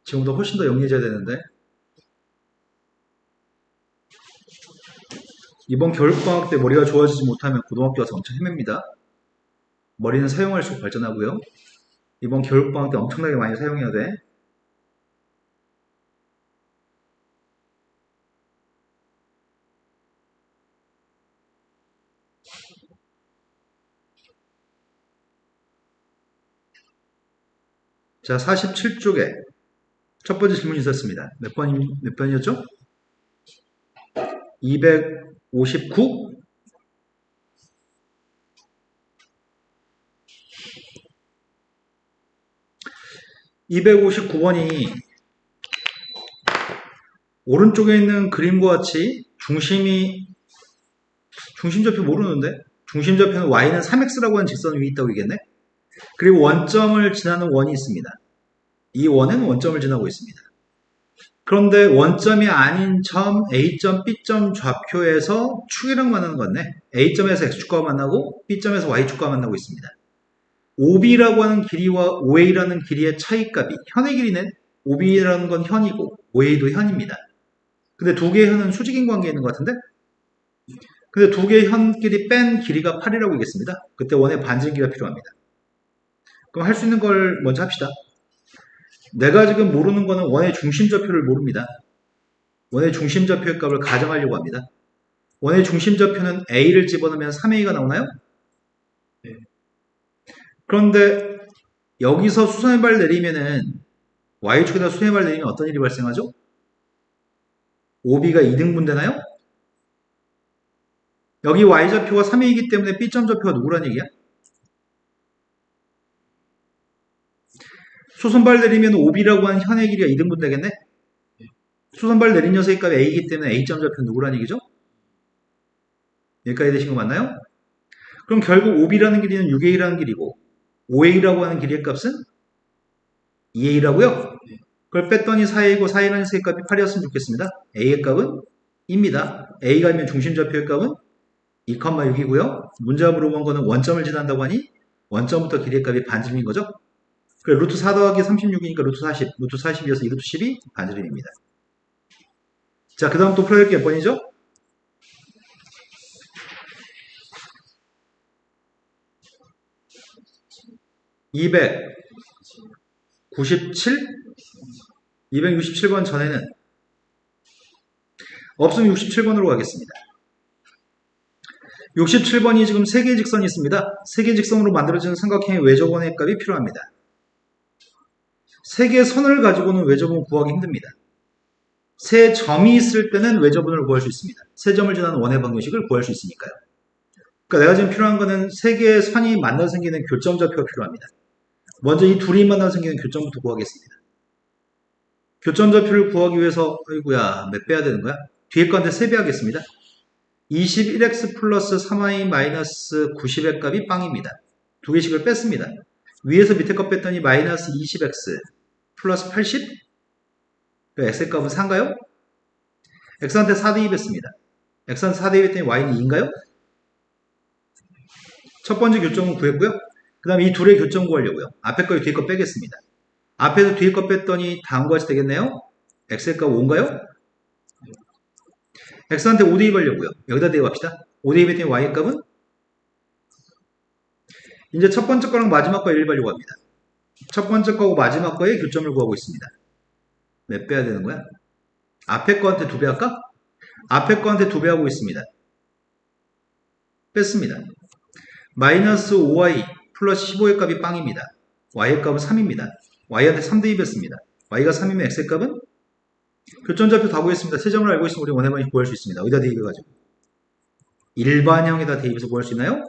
A: 지금보다 훨씬 더 영리해져야 되는데. 이번 겨울방학 때 머리가 좋아지지 못하면 고등학교 와서 엄청 헤맵니다. 머리는 사용할수록 발전하고요. 이번 겨울방학 때 엄청나게 많이 사용해야 돼. 자, 47쪽에 첫 번째 질문이 있었습니다. 몇 번이었죠? 259? 259번이 오른쪽에 있는 그림과 같이 중심좌표 모르는데? 중심좌표는 y는 3x라고 하는 직선 위에 있다고 얘기했네? 그리고 원점을 지나는 원이 있습니다. 이 원은 원점을 지나고 있습니다. 그런데 원점이 아닌 점 A점, B점 좌표에서 축이랑 만나는 건데 A점에서 X축과가 만나고 B점에서 Y축과가 만나고 있습니다. OB라고 하는 길이와 OA라는 길이의 차이값이 현의 길이는 OB라는 건 현이고 OA도 현입니다. 근데 두 개의 현은 수직인 관계에 있는 것 같은데? 근데 두 개의 현끼리 뺀 길이가 8이라고 하겠습니다. 그때 원의 반지기가 필요합니다. 그럼 할 수 있는 걸 먼저 합시다. 내가 지금 모르는 거는 원의 중심좌표를 모릅니다. 원의 중심좌표의 값을 가정하려고 합니다. 원의 중심좌표는 A를 집어넣으면 3A가 나오나요?
B: 네.
A: 그런데 여기서 수선의 발 내리면은 Y축에다 수선의 발 내리면 어떤 일이 발생하죠? OB가 2등분 되나요? 여기 Y좌표가 3A이기 때문에 B점 좌표가 누구란 얘기야? 수선발 내리면 OB라고 하는 현의 길이가 2등분 되겠네? 수선발 내린 녀석의 값이 A이기 때문에 A점 좌표는 누구란 얘기죠? 여기까지 되신 거 맞나요? 그럼 결국 OB라는 길이는 6A라는 길이고 OA라고 하는 길이의 값은 2A라고요? 그걸 뺐더니 4A고 4A라는 녀석의 값이 8이었으면 좋겠습니다. A의 값은 2입니다. A가 있면 중심좌표의 값은 2,6이고요. 문제가 물어본 거는 원점을 지난다고 하니 원점부터 길이의 값이 반지름인 거죠? 그래, 루트 4 더하기 36이니까 루트 40, 루트 40이어서 2루트 10이 반지름입니다. 자, 그 다음 또 풀어야 될 게 몇 번이죠? 297? 267번 전에는 없으면 67번으로 가겠습니다. 67번이 지금 3개의 직선이 있습니다. 3개의 직선으로 만들어지는 삼각형의 외접원의 값이 필요합니다. 3개의 선을 가지고는 외접원 구하기 힘듭니다. 3점이 있을 때는 외접원을 구할 수 있습니다. 3점을 지나는 원의 방정식을 구할 수 있으니까요. 그러니까 내가 지금 필요한 거는 3개의 선이 만나 생기는 교점좌표가 필요합니다. 먼저 이 둘이 만나 생기는 교점부터 구하겠습니다. 교점좌표를 구하기 위해서 아이고야 몇 배 해야 되는 거야? 뒤에 건데 3배 하겠습니다. 21x 플러스 3y 마이너스 90의 값이 빵입니다. 두 개씩을 뺐습니다. 위에서 밑에 것 뺐더니 마이너스 20x 플러스 80? x의 값은 4인가요? x한테 4 대입했습니다. x한테 4 대입했더니 y는 2인가요? 첫 번째 교점은 구했고요. 그 다음에 이 둘의 교점 구하려고요. 앞에 거 뒤에 거 빼겠습니다. 앞에서 뒤에 거 뺐더니 다음과 같이 되겠네요. x의 값 5인가요? x한테 5 대입하려고요. 여기다 대입합시다. 5 대입했더니 y의 값은 이제 첫 번째 거랑 마지막 거 1 하려고 합니다. 첫 번째 거하고 마지막 거의 교점을 구하고 있습니다. 몇 배 해야 되는 거야? 앞에 거한테 2배 할까? 앞에 거한테 2배 하고 있습니다. 뺐습니다. 마이너스 5y 플러스 15의 값이 빵입니다. y의 값은 3입니다. y한테 3 대입했습니다. y가 3이면 x의 값은 교점좌표 다 구했습니다. 세 점을 알고 있으면 우리 원의 방식 구할 수 있습니다. 어디다 대입해가지고 일반형에다 대입해서 구할 수 있나요?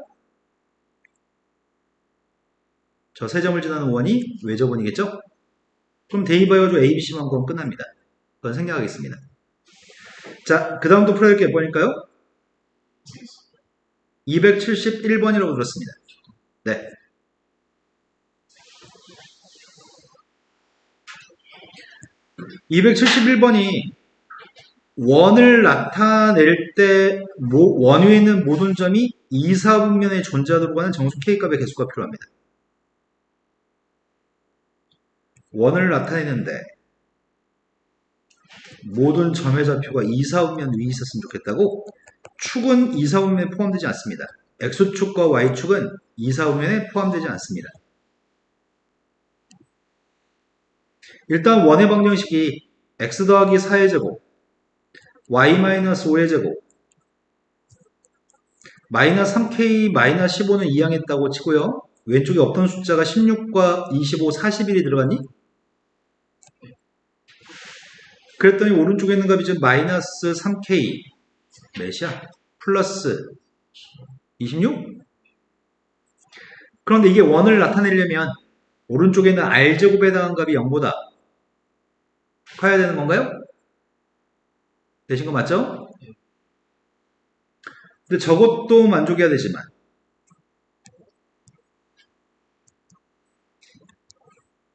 A: 저 세 점을 지나는 원이 외접원이겠죠? 그럼 대입해가지고 A, B, C만 구하면 끝납니다. 그건 생략하겠습니다. 자, 그 다음도 풀어야 될 게 몇 번일까요? 271번이라고 들었습니다. 네. (271번이) 원을 나타낼 때 원 위에 있는 모든 점이 2, 4분면에 존재하도록 하는 정수 K값의 개수가 필요합니다. 원을 나타내는데 모든 점의 좌표가 2, 4분면 위에 있었으면 좋겠다고? 축은 2, 4분면에 포함되지 않습니다. X축과 Y축은 2, 4분면에 포함되지 않습니다. 일단 원의 방정식이 x 더하기 4의 제곱, y 마이너스 5의 제곱, 마이너스 3k 마이너스 15는 이항했다고 치고요. 왼쪽에 없던 숫자가 16과 25, 41이 들어갔니? 그랬더니 오른쪽에 있는 값이 지금 마이너스 3k 몇이야? 플러스 26? 그런데 이게 원을 나타내려면 오른쪽에 있는 r제곱에 해당한 값이 0보다 커야 되는 건가요? 되신 거 맞죠? 근데 저것도 만족해야 되지만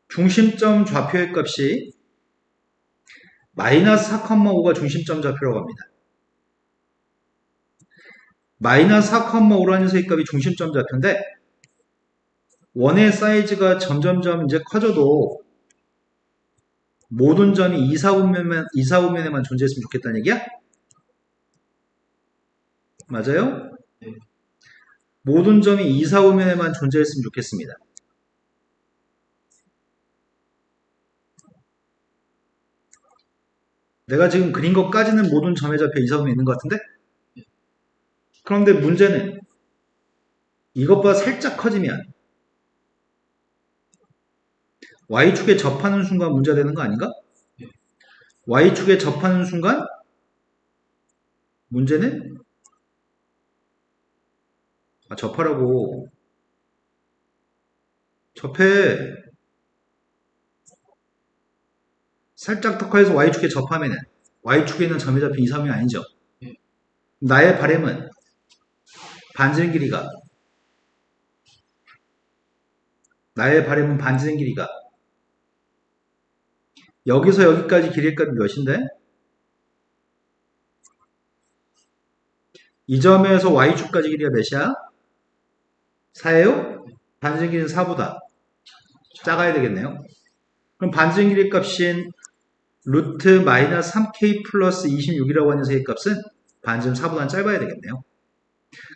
A: 중심점 좌표의 값이 마이너스 4,5가 중심점 좌표라고 합니다. 마이너스 4,5라는 녀석의 값이 중심점 좌표인데 원의 사이즈가 점점점 이제 커져도 모든 점이 2, 4분면에만 존재했으면 좋겠다는 얘기야? 맞아요?
B: 네.
A: 모든 점이 2, 4분면에만 존재했으면 좋겠습니다. 내가 지금 그린 것까지는 모든 점의 좌표 2, 4분면에 있는 것 같은데? 그런데 문제는 이것보다 살짝 커지면 Y축에 접하는 순간 문제가 되는 거 아닌가? Y축에 접하는 순간 문제는 접하라고. 접해. 살짝 더 커서 Y축에 접하면은 Y축에 있는 점의 좌표 2, 3이 아니죠. 나의 바램은 반지름 길이가 여기서 여기까지 길이의 값이 몇인데? 이 점에서 Y축까지 길이가 몇이야? 4예요? 반지름 길이는 4보다 작아야 되겠네요. 그럼 반지름 길이 값인 루트 마이너스 3k 플러스 26이라고 하는 녀석의 값은 반지름 4보다는 짧아야 되겠네요.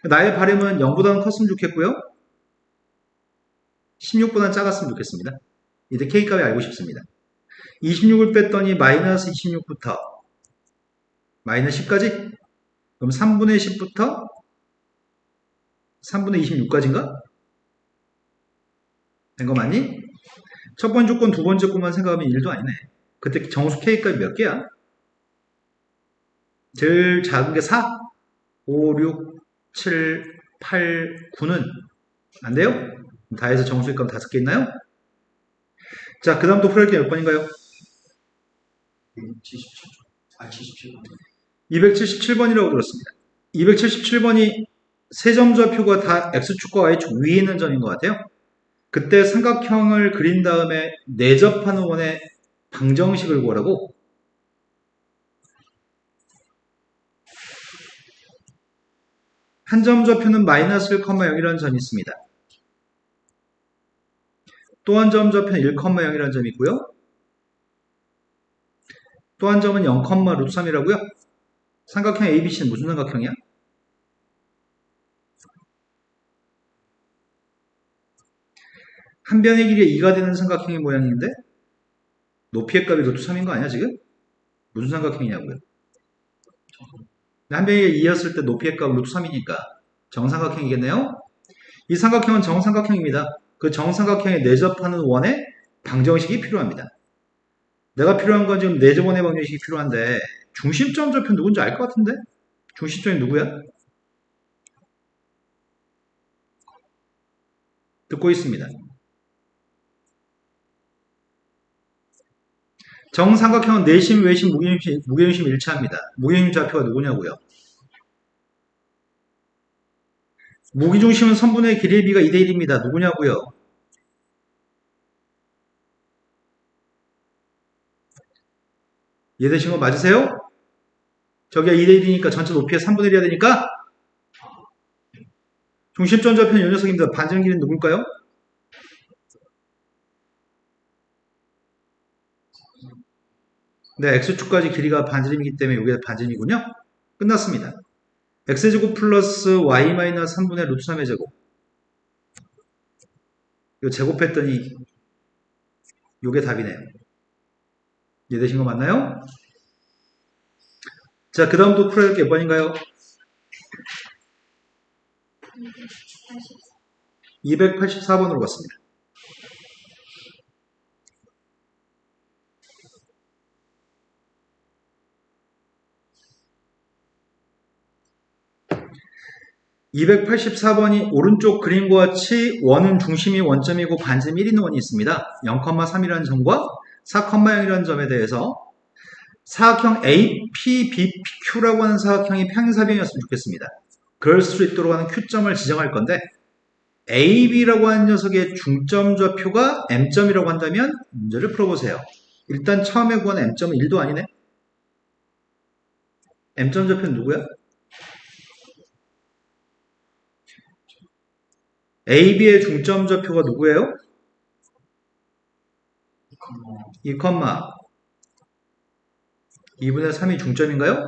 A: 나의 바램은 0보다는 컸으면 좋겠고요. 16보다는 작았으면 좋겠습니다. 이때 K값이 알고 싶습니다. 26을 뺐더니 마이너스 26부터 마이너스 10까지? 그럼 3분의 10부터 3분의 26까지인가? 된 거 맞니? 첫 번째 조건, 두 번째 조건만 생각하면 1도 아니네. 그때 정수 K값이 몇 개야? 제일 작은 게 4, 5, 6, 7, 8, 9는 안 돼요? 다 해서 정수의 값 5개 있나요? 자, 그 다음 또 풀어볼 게 몇 번인가요?
B: 77번.
A: 277번이라고 들었습니다. 277번이 세 점 좌표가 다 X축과 Y축 위에 있는 점인 것 같아요. 그때 삼각형을 그린 다음에 내접하는 원의 방정식을 구하라고. 한 점 좌표는 마이너스 1,0이라는 점이 있습니다. 또 한 점 좌표는 1,0이라는 점이 있고요. 또 한 점은 0, 루트 3이라고요. 삼각형 ABC는 무슨 삼각형이야? 한 변의 길이가 2가 되는 삼각형의 모양인데 높이의 값이 루트 3인 거 아니야 지금? 무슨 삼각형이냐고요? 한 변의 길이가 2였을 때 높이의 값은 루트 3이니까 정삼각형이겠네요? 이 삼각형은 정삼각형입니다. 그 정삼각형에 내접하는 원의 방정식이 필요합니다. 내가 필요한 건 지금 내접원의 방정식이 필요한데 중심점 좌표 누군지 알 것 같은데? 중심점이 누구야? 듣고 있습니다. 정삼각형은 내심, 외심, 무게중심 일치합니다. 무게중심 좌표가 누구냐고요? 무게중심은 선분의 길이의 비가 2대1입니다. 누구냐고요? 이해되신 거 맞으세요? 저기가 2대1이니까 전체 높이의 3분의 1이어야 되니까 중심점 좌표는 이 녀석입니다. 반전 길이는 누굴까요? 네, x축까지 길이가 반지름이기 때문에 이게 반지름이군요. 끝났습니다. x제곱 플러스 y 마이너스 3분의 루트 3의 제곱. 이거 제곱했더니 이게 답이네요. 이해되신 거 맞나요? 자, 그 다음 또 풀어야 할 게 몇 번인가요? 284번으로 갔습니다. (284번이) 오른쪽 그림과 같이 원은 중심이 원점이고 반지름 1 있는 원이 있습니다. 0,3이라는 점과 4,0이라는 점에 대해서 사각형 APBPQ라고 하는 사각형이 평행사변이었으면 좋겠습니다. 그럴 수 있도록 하는 Q점을 지정할 건데 AB라고 하는 녀석의 중점 좌표가 M점이라고 한다면 문제를 풀어보세요. 일단 처음에 구한 M점은 1도 아니네. M점 좌표는 누구야? AB의 중점 좌표가 누구예요? 2, 2분의 3이 중점인가요?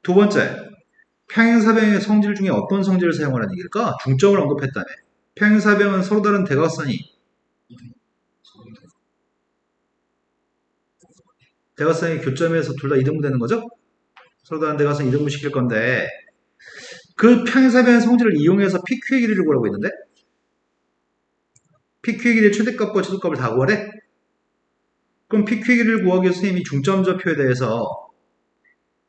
A: 두 번째, 평행사변의 성질 중에 어떤 성질을 사용하라는 얘기일까? 중점을 언급했다며. 평행사변은 서로 다른 대각선이 교점에서 둘 다 이등분 되는 거죠? 서로 다른 대각선 이등분 시킬 건데 그 평행사변의 성질을 이용해서 PQ의 길이를 구하라고 했는데 PQ의 길이의 최대값과 최소값을 다 구하래? 그럼 PQ의 길이를 구하기 위해서 선생님이 중점 좌표에 대해서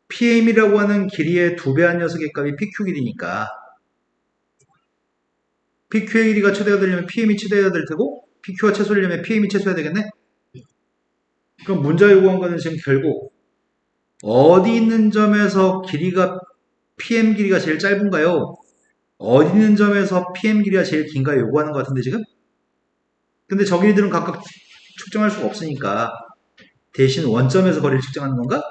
A: PM이라고 하는 길이의 2배 한 녀석의 값이 PQ 길이니까 PQ의 길이가 최대가 되려면 PM이 최대가 될 테고 PQ가 최소되려면 PM이 최소해야 되겠네? 그럼 문제가 요구한 거는 지금 결국 어디 있는 점에서 길이가 PM 길이가 제일 짧은가요? 어디 있는 점에서 PM 길이가 제일 긴가요? 요구하는 것 같은데 지금? 근데 저 길이들은 각각 측정할 수가 없으니까 대신 원점에서 거리를 측정하는 건가?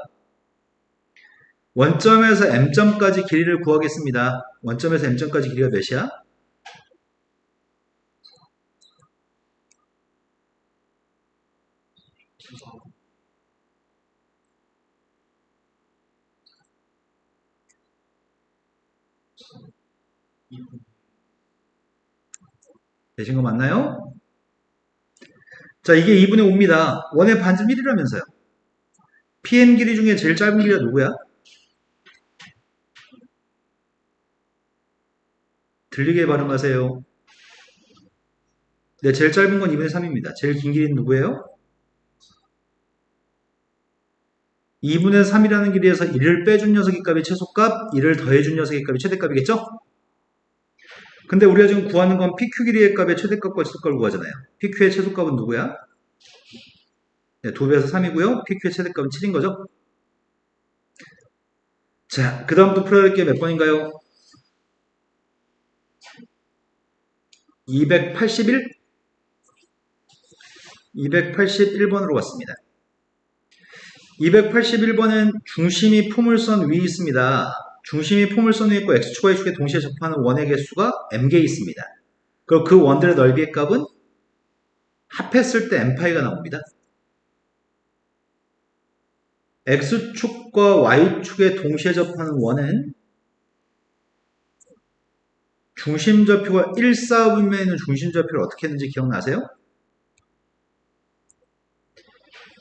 A: 원점에서 M점까지 길이를 구하겠습니다. 원점에서 M점까지 길이가 몇이야? 되신 거 맞나요? 자, 이게 2분의 5입니다. 원의 반지름 1이라면서요. PM 길이 중에 제일 짧은 길이가 누구야? 들리게 발음하세요. 네, 제일 짧은 건 2분의 3입니다. 제일 긴 길이는 누구예요? 2분의 3이라는 길이에서 1을 빼준 녀석의 값이 최소값, 1을 더해준 녀석의 값이 최대값이겠죠? 근데 우리가 지금 구하는 건 PQ 길이의 값의 최대값과 최소값을 구하잖아요. PQ의 최소값은 누구야? 네, 2배에서 3이고요. PQ의 최대값은 7인 거죠? 자, 그 다음 또 풀어야 할 게 몇 번인가요? 281? 281번으로 왔습니다. 281번은 중심이 포물선 위에 있습니다. 중심이 포물선 위에 있고 x축과 y축에 동시에 접하는 원의 개수가 m개 있습니다. 그리고 그 원들의 넓이의 값은 합했을 때 m파이가 나옵니다. x축과 y축에 동시에 접하는 원은 중심좌표가 1, 4분면에 있는 중심좌표를 어떻게 했는지 기억나세요?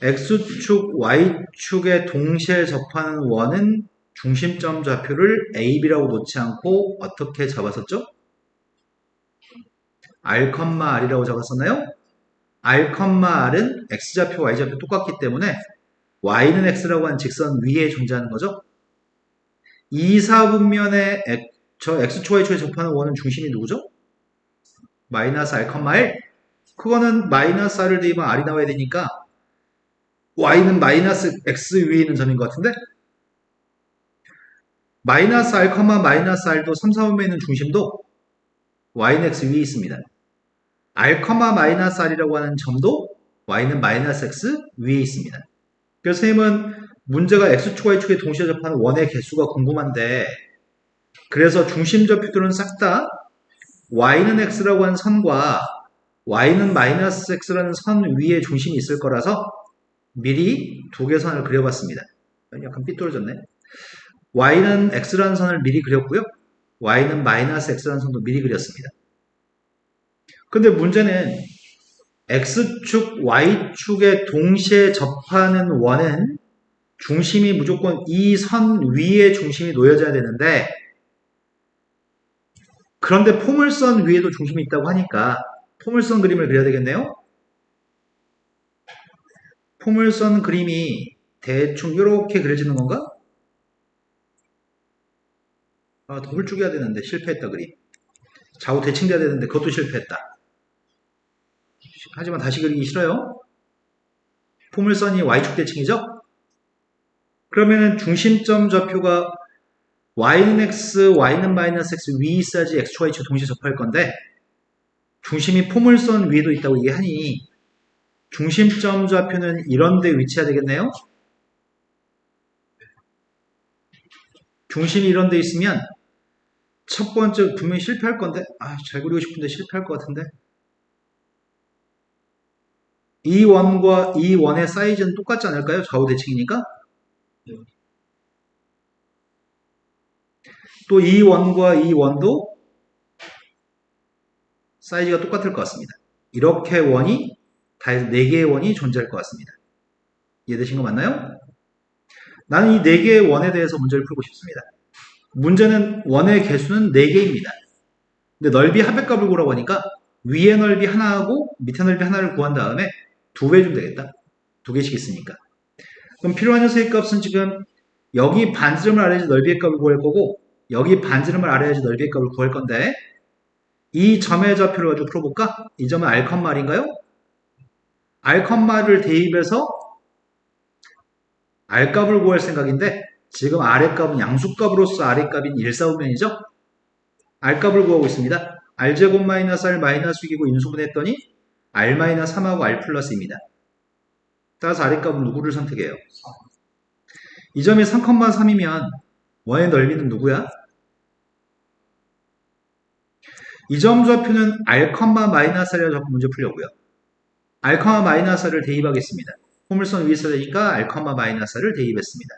A: x축, y축에 동시에 접하는 원은 중심점 좌표를 AB라고 놓지 않고 어떻게 잡았었죠? R, R이라고 잡았었나요? R, R은 x좌표, y좌표 똑같기 때문에 y는 x라고 하는 직선 위에 존재하는 거죠. 2, 4분면에 저 x축, y축에 접하는 원은 중심이 누구죠? 마이너스 R, R. 그거는 마이너스 R을 대입하면 R이 나와야 되니까 y는 마이너스 x 위에 있는 점인 것 같은데? 마이너스 R, 마이너스 R도 3, 4분면에 있는 중심도 y는 x 위에 있습니다. R, 마이너스 R이라고 하는 점도 y는 마이너스 x 위에 있습니다. 그래서 선생님은 문제가 x축, y축에 동시에 접하는 원의 개수가 궁금한데 그래서 중심좌표들은 싹 다 y는 x라고 하는 선과 y는 마이너스 x라는 선 위에 중심이 있을 거라서 미리 두 개 선을 그려봤습니다. 약간 삐뚤어졌네. y는 x라는 선을 미리 그렸고요. y는 마이너스 x라는 선도 미리 그렸습니다. 근데 문제는 x축, y축에 동시에 접하는 원은 중심이 무조건 이 선 위에 중심이 놓여져야 되는데 그런데 포물선 위에도 중심이 있다고 하니까 포물선 그림을 그려야 되겠네요. 포물선 그림이 대충 이렇게 그려지는 건가? 더 훌쭉해야 되는데 실패했다 그림. 좌우 대칭돼야 되는데 그것도 실패했다. 하지만 다시 그리기 싫어요. 포물선이 y축 대칭이죠? 그러면 중심점 좌표가 y는 x, y는 마이너스 x 위에 있어야지 x, y축 동시에 접할 건데 중심이 포물선 위에도 있다고 얘기하니 중심점 좌표는 이런 데 위치해야 되겠네요. 중심이 이런 데 있으면 첫 번째 분명히 실패할 건데 잘 그리고 싶은데 실패할 것 같은데 이 원과 이 원의 사이즈는 똑같지 않을까요? 좌우 대칭이니까 또 이 원과 이 원도 사이즈가 똑같을 것 같습니다. 이렇게 원이 다 해서 4개의 원이 존재할 것 같습니다. 이해되신 거 맞나요? 나는 이 4개의 원에 대해서 문제를 풀고 싶습니다. 문제는 원의 개수는 4개입니다. 근데 넓이 합의값을 구하라고 하니까 위의 넓이 하나하고 밑에 넓이 하나를 구한 다음에 2배 주면 되겠다. 2개씩 있으니까. 그럼 필요한 녀석의 값은 지금 여기 반지름을 알아야지 넓이의 값을 구할 거고 여기 반지름을 알아야지 넓이의 값을 구할 건데 이 점의 좌표를 가지고 풀어볼까? 이 점은 R, R인가요? R, R을 대입해서 R 값을 구할 생각인데 지금 R의 값은 양수값으로서 R의 값인 1, 4분면이죠? R 값을 구하고 있습니다. R제곱 마이너스 R 마이너스 6이고 인수분했더니 R 마이너스 3하고 R 플러스입니다. 따라서 R의 값은 누구를 선택해요? 이 점이 3,3이면 원의 넓이는 누구야? 이 점 좌표는 R, 마이너스 R이라고 잡고 문제 풀려고요. R, 마이너스 R을 대입하겠습니다. 포물선 위에 있어야 되니까 R, 마이너스 R을 대입했습니다.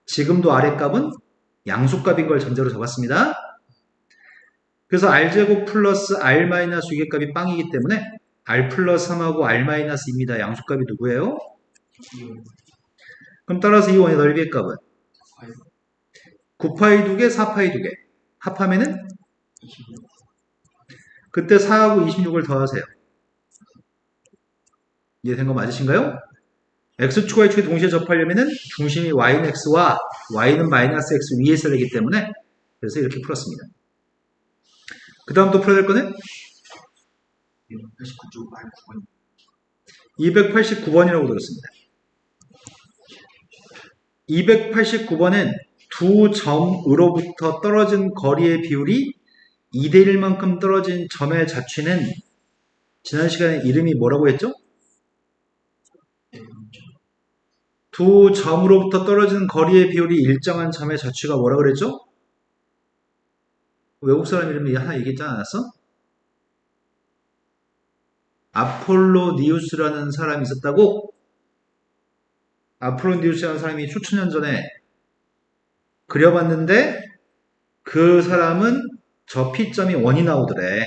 A: 지금도 R의 값은 양수값인 걸 전제로 잡았습니다. 그래서 R제곱 플러스 R 마이너스 6의 값이 빵이기 때문에 R 플러스 3하고 R 마이너스 2입니다. 양수값이 누구예요? 그럼 따라서 이 원의 넓이의 값은 9파이 2개, 4파이 2개. 합하면은 그때 4하고 26을 더하세요. 이해된 거 맞으신가요? x축, y축에 동시에 접하려면은 중심이 y는 x와 y는 마이너스 x 위에 있어야 되기 때문에 그래서 이렇게 풀었습니다. 그 다음 또 풀어야 될 거는 289번이라고 들었습니다. 289번은 두 점으로부터 떨어진 거리의 비율이 2대1만큼 떨어진 점의 자취는 지난 시간에 이름이 뭐라고 했죠? 두 점으로부터 떨어지는 거리의 비율이 일정한 점의 자취가 뭐라고 그랬죠? 외국 사람 이름이 하나 얘기했지 않았어? 아폴로니우스라는 사람이 있었다고? 아폴로디우스라는 사람이 수천 년 전에 그려봤는데 그 사람은 저 P점이 원이 나오더래.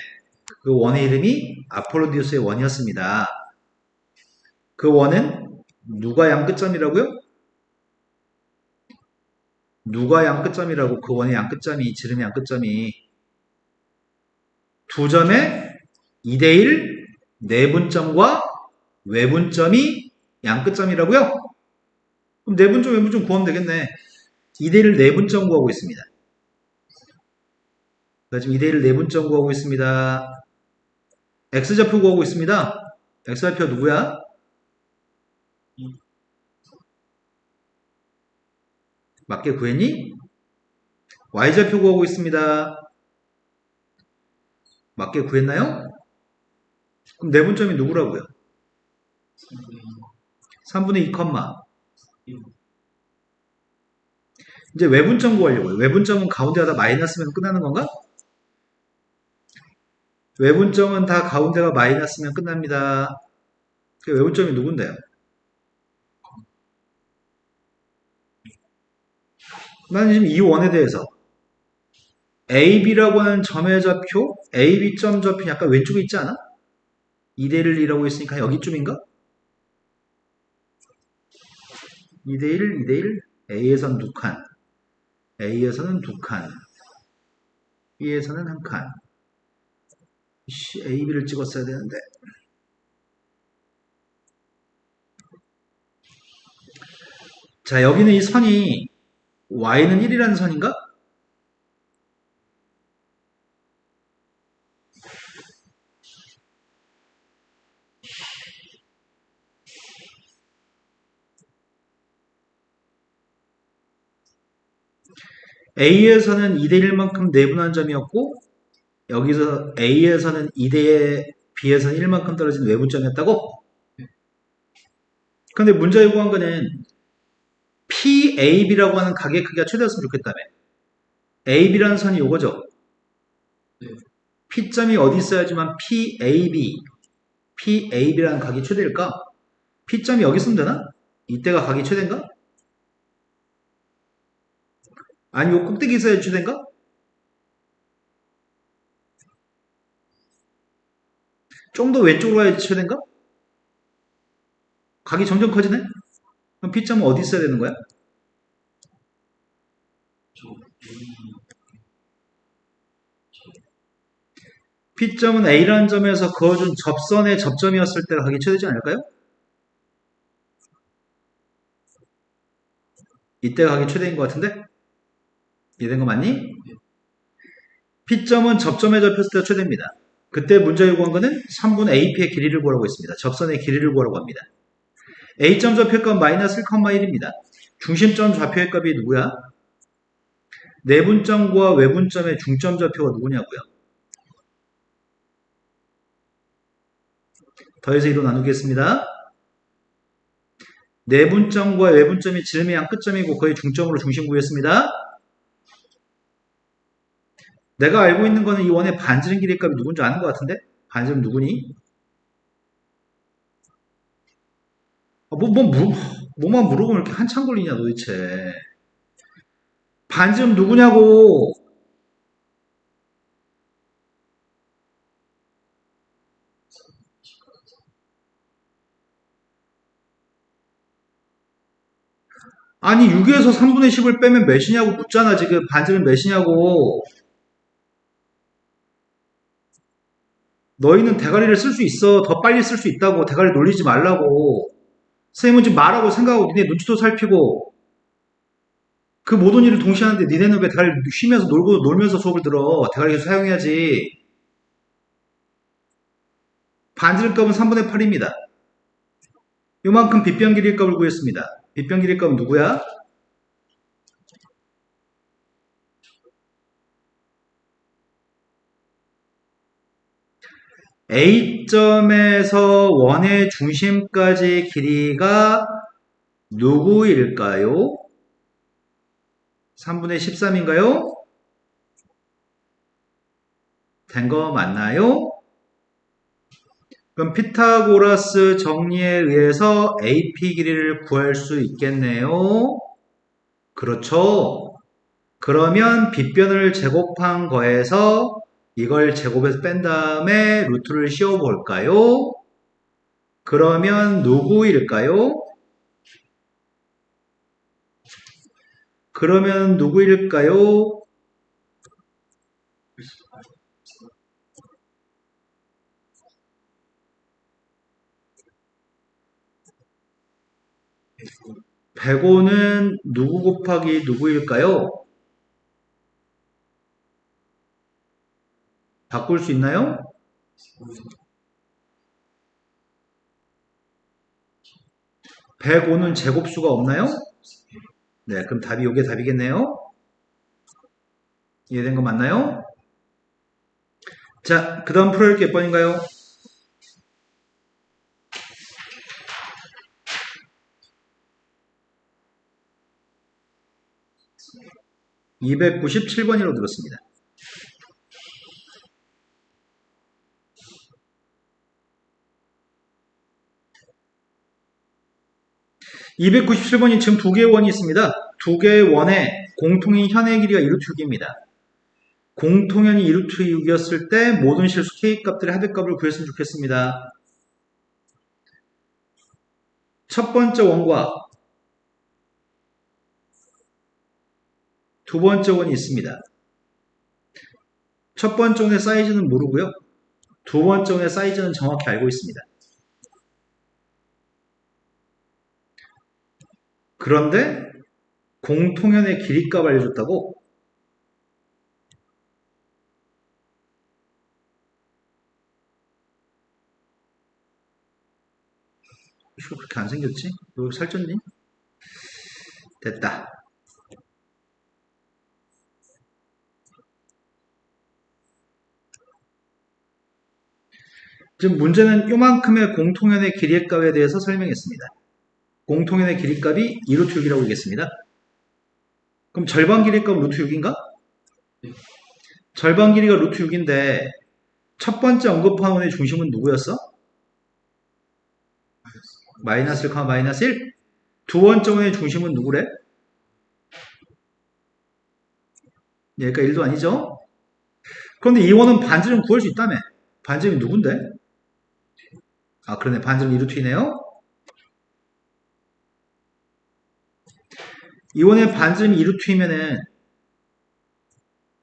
A: 그 원의 이름이 아폴로디우스의 원이었습니다. 그 원은 누가 양끝점이라고요? 누가 양끝점이라고 그 원의 양끝점이 지름의 양끝점이 두 점의 2대1 내분점과 외분점이 양끝점이라고요? 그럼 내분점 외분점 구하면 되겠네. 2대1 내분점 구하고 있습니다. 지금 2대1 내분점 구하고 있습니다. x좌표 구하고 있습니다. x좌표 누구야? 맞게 구했니? y좌표 구하고 있습니다. 맞게 구했나요? 그럼 내분점이 누구라고요? 3분의 2 컴마. 이제 외분점 구하려고요. 외분점은 가운데가 다 마이너스면 끝나는 건가? 외분점은 다 가운데가 마이너스면 끝납니다. 외분점이 누군데요? 나는 지금 이 원에 대해서 AB라고 하는 점의 좌표, AB점 좌표 약간 왼쪽에 있지 않아? 2대1 이라고 했으니까 여기쯤인가? 2대1, 2대1, A에서는 2칸, A에서는 2칸, B에서는 1칸. AB를 찍었어야 되는데. 자, 여기는 이 선이 Y는 1이라는 선인가? A에서는 2대1만큼 내분한 점이었고 여기서 A에서는 2대 B에서는 1만큼 떨어진 외분점이었다고? 근데 문제의 구한 거는 PAB라고 하는 각의 크기가 최대였으면 좋겠다며. AB라는 선이 요거죠.
B: 네.
A: P점이 어디 있어야지만 PAB라는 각이 최대일까? P점이 여기 있으면 되나? 이때가 각이 최대인가? 아니 요 꼭대기 있어야 최대인가? 좀 더 왼쪽으로 가야지 최대인가? 각이 점점 커지네? 그럼 P점은 어디 있어야 되는 거야? P점은 A라는 점에서 그어준 접선의 접점이었을 때가 각이 최대지 않을까요? 이때가 각이 최대인 것 같은데? 이해된 거 맞니? P점은 접점에 접혔을 때가 최대입니다. 그때 문제 요구한 거는 3분의 AP의 길이를 구하라고 했습니다. 접선의 길이를 구하라고 합니다. A점 좌표값 마이너스 1,1입니다. 중심점 좌표의 값이 누구야? 내분점과 외분점의 중점 좌표가 누구냐고요? 더해서 2로 나누겠습니다. 내분점과 외분점이 지름의 양 끝점이고 거의 중점으로 중심 구했습니다. 내가 알고 있는 거는 이 원의 반지름 길이 값이 누군지 아는 것 같은데? 반지름 누구니? 뭐만 물어보면 이렇게 한참 걸리냐 도대체. 반지름 누구냐고. 아니 6에서 3분의 10을 빼면 몇이냐고 묻잖아 지금. 반지름 몇이냐고. 너희는 대가리를 쓸 수 있어. 더 빨리 쓸 수 있다고. 대가리 놀리지 말라고. 선생님은 지금 말하고 생각하고 니네 눈치도 살피고 그 모든 일을 동시에 하는데 니네는 왜 대가리 쉬면서 놀면서 수업을 들어. 대가리 계속 사용해야지. 반지름 값은 3분의 8입니다. 요만큼 빗변 길이 값을 구했습니다. 빗변 길이 값은 누구야? A점에서 원의 중심까지 길이가 누구일까요? 3분의 13인가요? 된 거 맞나요? 그럼 피타고라스 정리에 의해서 AP 길이를 구할 수 있겠네요. 그렇죠. 그러면 빗변을 제곱한 거에서 이걸 제곱해서 뺀 다음에 루트를 씌워 볼까요? 그러면 누구일까요? 그러면 누구일까요? 105는 누구 곱하기 누구일까요? 바꿀 수 있나요? 105는 제곱수가 없나요? 네, 그럼 답이 이게 답이겠네요. 이해된 거 맞나요? 자, 그 다음 풀어볼 게 몇 번인가요? 297번이라고 들었습니다. 297번이 지금 두 개의 원이 있습니다. 두 개의 원의 공통인 현의 길이가 2루트 6입니다. 공통현이 2루트 6이었을 때 모든 실수 K값들의 합의값을 구했으면 좋겠습니다. 첫 번째 원과 두 번째 원이 있습니다. 첫 번째 원의 사이즈는 모르고요. 두 번째 원의 사이즈는 정확히 알고 있습니다. 그런데 공통현의 길이값 알려줬다고? 이거 그렇게 안 생겼지? 여기 살쪘니? 됐다. 지금 문제는 요만큼의 공통현의 길이의 값에 대해서 설명했습니다. 공통현의 길이값이 2루트 6이라고 하겠습니다. 그럼 절반 길이값은 루트 6인가? 절반 길이가 루트 6인데 첫 번째 언급한 원의 중심은 누구였어? 마이너스 1, 마이너스 1? 두 번째 원의 중심은 누구래? 얘가 1도 아니죠? 그런데 이 원은 반지름 구할 수 있다며. 반지름이 누군데? 아, 그러네. 반지름 2루트이네요. 이 원의 반지름이 2루트이면은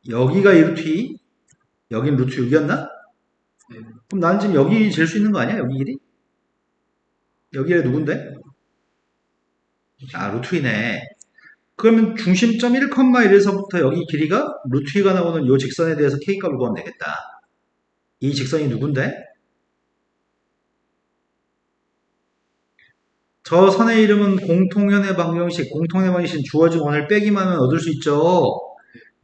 A: 여기가 2루트, 여긴 루트 6이었나? 그럼 나는 지금 여기 잴 수 있는 거 아니야? 여기 길이? 여기가 누군데? 아, 루트이네. 그러면 중심점 1,1에서부터 여기 길이가 루트 2가 나오는 이 직선에 대해서 K값을 구하면 되겠다. 이 직선이 누군데? 저 선의 이름은 공통현의 방정식, 공통현의 방정식 주어진 원을 빼기만 하면 얻을 수 있죠.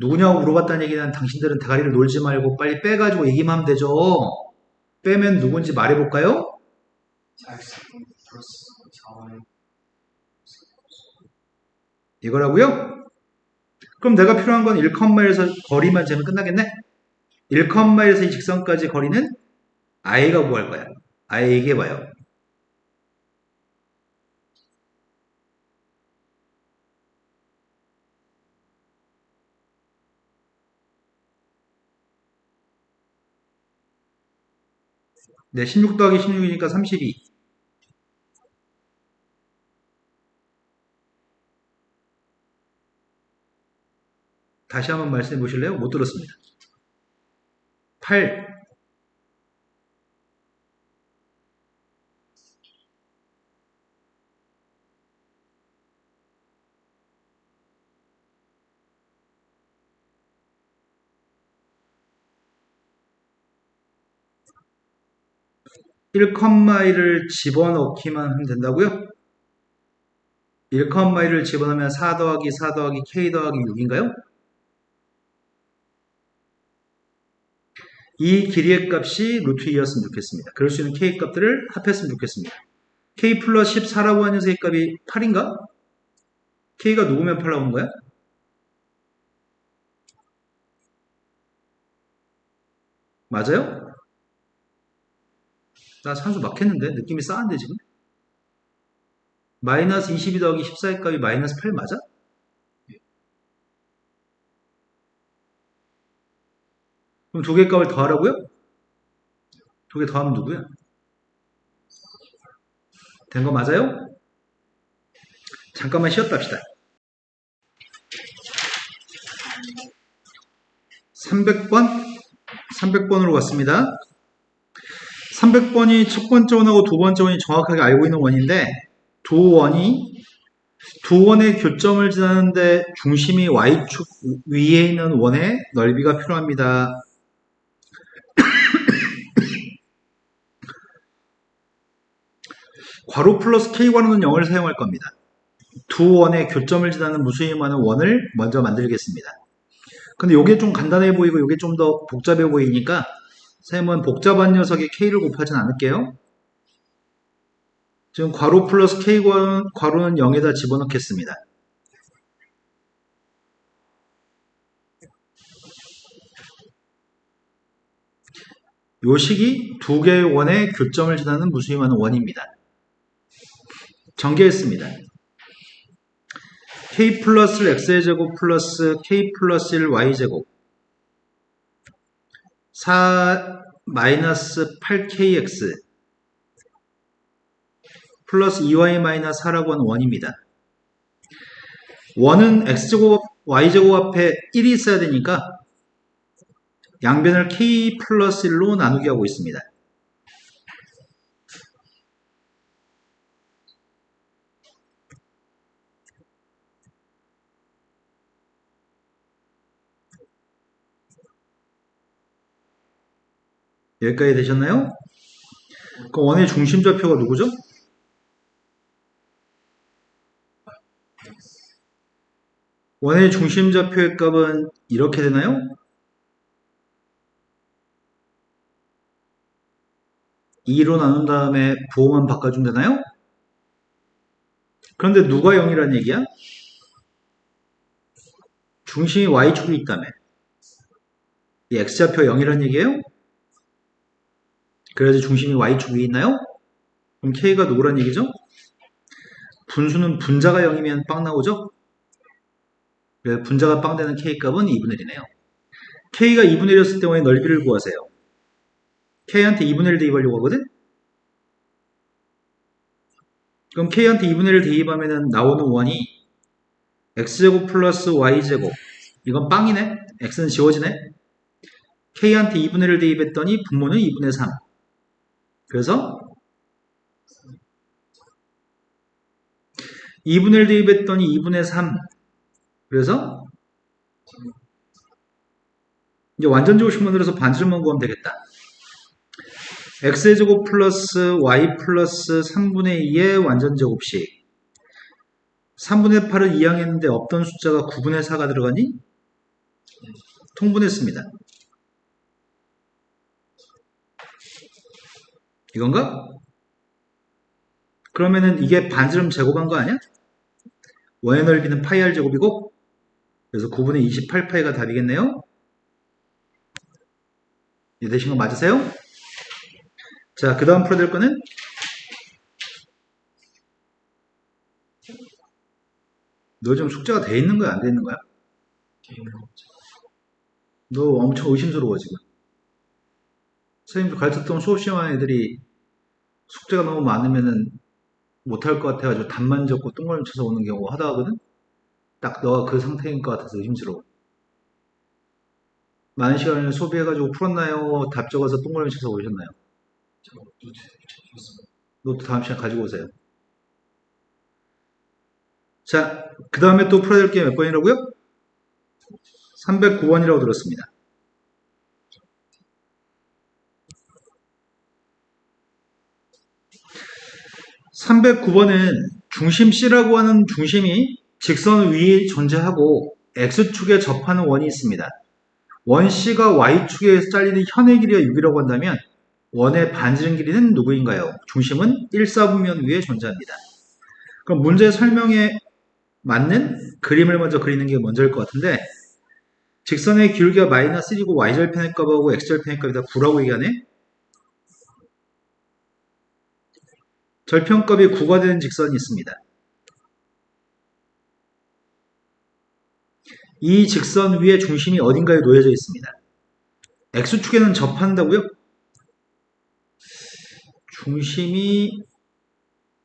A: 누구냐고 물어봤다는 얘기는 당신들은 대가리를 놀지 말고 빨리 빼가지고 얘기만 하면 되죠. 빼면 누군지 말해볼까요? 이거라고요? 그럼 내가 필요한 건 1,1에서 거리만 재면 끝나겠네? 1,1에서 이 직선까지 거리는 i가 구할 거야. i 얘기해봐요. 네, 16 더하기 16이니까 32. 다시 한번 말씀해 보실래요? 못 들었습니다. 8. 1,1을 집어넣기만 하면 된다고요? 1,1을 집어넣으면 4 더하기 4 더하기 k 더하기 6인가요? 이 길이의 값이 루트 2였으면 좋겠습니다. 그럴 수 있는 k 값들을 합했으면 좋겠습니다. k 플러스 14라고 하는 녀석의 값이 8인가? k가 누구면 8 나오는 거야? 맞아요? 나 산수 막혔는데? 느낌이 싸한데 지금? 마이너스 22 더하기 14의 값이 마이너스 8 맞아? 그럼 두 개 값을 더하라고요? 두 개 더하면 누구야? 된 거 맞아요? 잠깐만 쉬었다 합시다. 300번으로 갔습니다. 300번이 첫 번째 원하고 두 번째 원이 정확하게 알고 있는 원인데 두 원의 교점을 지나는데 중심이 y축 위에 있는 원의 넓이가 필요합니다. 괄호 플러스 k괄호는 0을 사용할 겁니다. 두 원의 교점을 지나는 무수히 많은 원을 먼저 만들겠습니다. 근데 이게 좀 간단해 보이고 이게 좀 더 복잡해 보이니까 쌤은 복잡한 녀석에 k를 곱하진 않을게요. 지금 괄호 플러스 k괄호는 0에다 집어넣겠습니다. 요 식이 두 개의 원의 교점을 지나는 무수히 많은 원입니다. 전개했습니다. k 플러스 x의 제곱 플러스 k 플러스 1 y제곱 4 마이너스 8kx 플러스 2y 마이너스 4라고 하는 원입니다. 원은 x제곱 y제곱 앞에 1이 있어야 되니까 양변을 k 플러스 1로 나누게 하고 있습니다. 여기까지 되셨나요? 그럼 원의 중심좌표가 누구죠? 원의 중심좌표의 값은 이렇게 되나요? 2로 나눈 다음에 부호만 바꿔주면 되나요? 그런데 누가 0이란 얘기야? 중심이 y축이 있다며. 이 x좌표 0이란 얘기예요? 그래야지 중심이 y축 위에 있나요? 그럼 k가 누구란 얘기죠? 분수는 분자가 0이면 빵 나오죠? 그래서 분자가 빵 되는 k값은 2분의 1이네요. k가 2분의 1이었을 때 원의 넓이를 구하세요. k한테 2분의 1 대입하려고 하거든? 그럼 k한테 2분의 1 대입하면 나오는 원이 x제곱 플러스 y제곱 이건 빵이네? x는 지워지네? k한테 2분의 1 대입했더니 분모는 2분의 3 그래서 2분의 1 대입했더니 2분의 3 그래서 이제 완전제곱식 만들어서 반지름만 구하면 되겠다. x의 제곱 플러스 y 플러스 3분의 2의 완전제곱식 3분의 8을 이항했는데 없던 숫자가 9분의 4가 들어가니? 통분했습니다. 이건가? 그러면은 이게 반지름 제곱한 거 아니야? 원의 넓이는 파이 r 제곱이고 그래서 9분의 28파이가 답이겠네요. 이해되신 거 맞으세요? 자, 그 다음 풀어야 될 거는 너 지금 숙제가 돼 있는 거야? 안 돼 있는 거야? 너 엄청 의심스러워 지금. 선생님도 가르쳤던 수업 시험한 애들이 숙제가 너무 많으면은 못할 것 같아가지고 답만 적고 똥을 쳐서 오는 경우 하다 하거든? 딱 너가 그 상태인 것 같아서 의심스러워. 많은 시간을 소비해가지고 풀었나요? 답 적어서 똥을 쳐서 오셨나요? 노트 다음 시간 가지고 오세요. 자, 그 다음에 또 풀어야 될 게 몇 번이라고요? 309번이라고 들었습니다. 309번은 중심 C라고 하는 중심이 직선 위에 존재하고 X축에 접하는 원이 있습니다. 원 C가 Y축에 잘리는 현의 길이가 6이라고 한다면 원의 반지름 길이는 누구인가요? 중심은 1사분면 위에 존재합니다. 그럼 문제 설명에 맞는 그림을 먼저 그리는 게 먼저일 것 같은데 직선의 기울기가 마이너스 1이고 Y절편의 값하고 X절편의 값이 다 9라고 얘기하네? 절편값이 9가 되는 직선이 있습니다. 이 직선 위에 중심이 어딘가에 놓여져 있습니다. X축에는 접한다고요? 중심이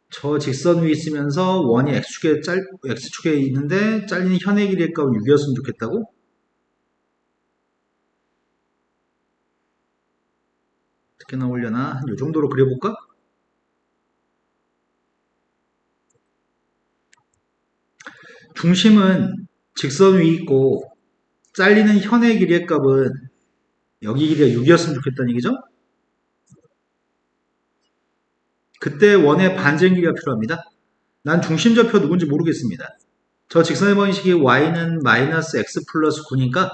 A: 저 직선 위에 있으면서 원이 X축에 있는데 잘리는 현의 길이의 값은 6이었으면 좋겠다고? 어떻게 나오려나? 한 요 정도로 그려볼까? 중심은 직선 위에 있고 잘리는 현의 길이의 값은 여기 길이가 6이었으면 좋겠다는 얘기죠? 그때 원의 반지름 길이가 필요합니다. 난 중심좌표 누군지 모르겠습니다. 저 직선의 방식이 y는 마이너스 x 플러스 9니까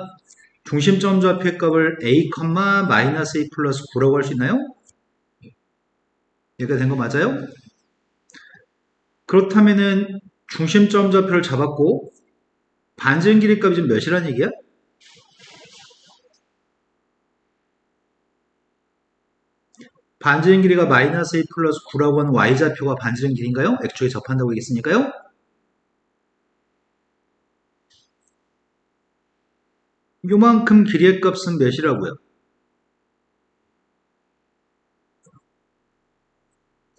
A: 중심점 좌표의 값을 a, 마이너스 a 플러스 9라고 할 수 있나요? 여기가 된 거 맞아요? 그렇다면은 중심점 좌표를 잡았고 반지름 길이 값이 지금 몇이란 얘기야? 반지름 길이가 마이너스 a 플러스 9라고 하는 y좌표가 반지름 길이인가요? x축에 접한다고 얘기했으니까요. 요만큼 길이의 값은 몇이라고요?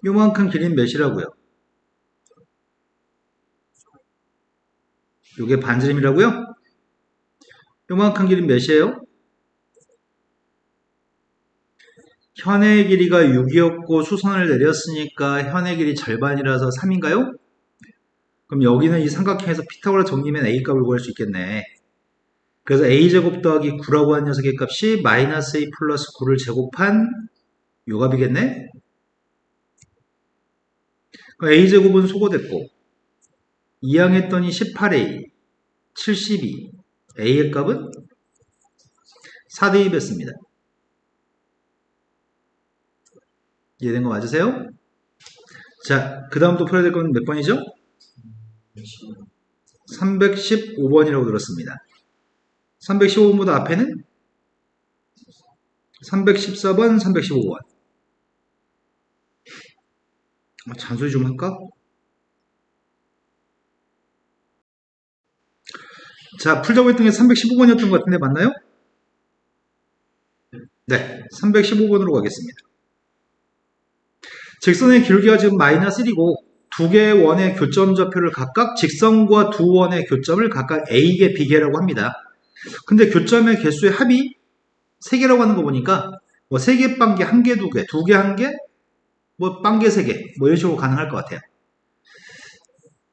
A: 요만큼 길이는 몇이라고요? 요게 반지름이라고요? 요만큼 길이는 몇이에요? 현의 길이가 6이었고 수선을 내렸으니까 현의 길이 절반이라서 3인가요? 그럼 여기는 이 삼각형에서 피타고라 정리면 a 값을 구할 수 있겠네. 그래서 a제곱 더하기 9라고 하는 녀석의 값이 마이너스 a 플러스 9를 제곱한 요 값이겠네? 그럼 a제곱은 소거됐고 2항했더니 18a, 72, a의 값은 4대2 뺐습니다. 이해된 거 맞으세요? 자, 그 다음 또 풀어야 될 건 몇 번이죠? 315번이라고 들었습니다. 315번보다 앞에는 314번, 315번. 잔소리 좀 할까? 자, 풀자고 했던 게 315번이었던 것 같은데 맞나요? 네, 315번으로 가겠습니다. 직선의 길이가 지금 마이너스 1이고 두 개의 원의 교점 좌표를 각각 직선과 두 원의 교점을 각각 A개, B개라고 합니다. 근데 교점의 개수의 합이 3개라고 하는 거 보니까 뭐 3개 빵개, 1개, 2개, 2개, 1개, 뭐 빵개 3개 뭐 이런 식으로 가능할 것 같아요.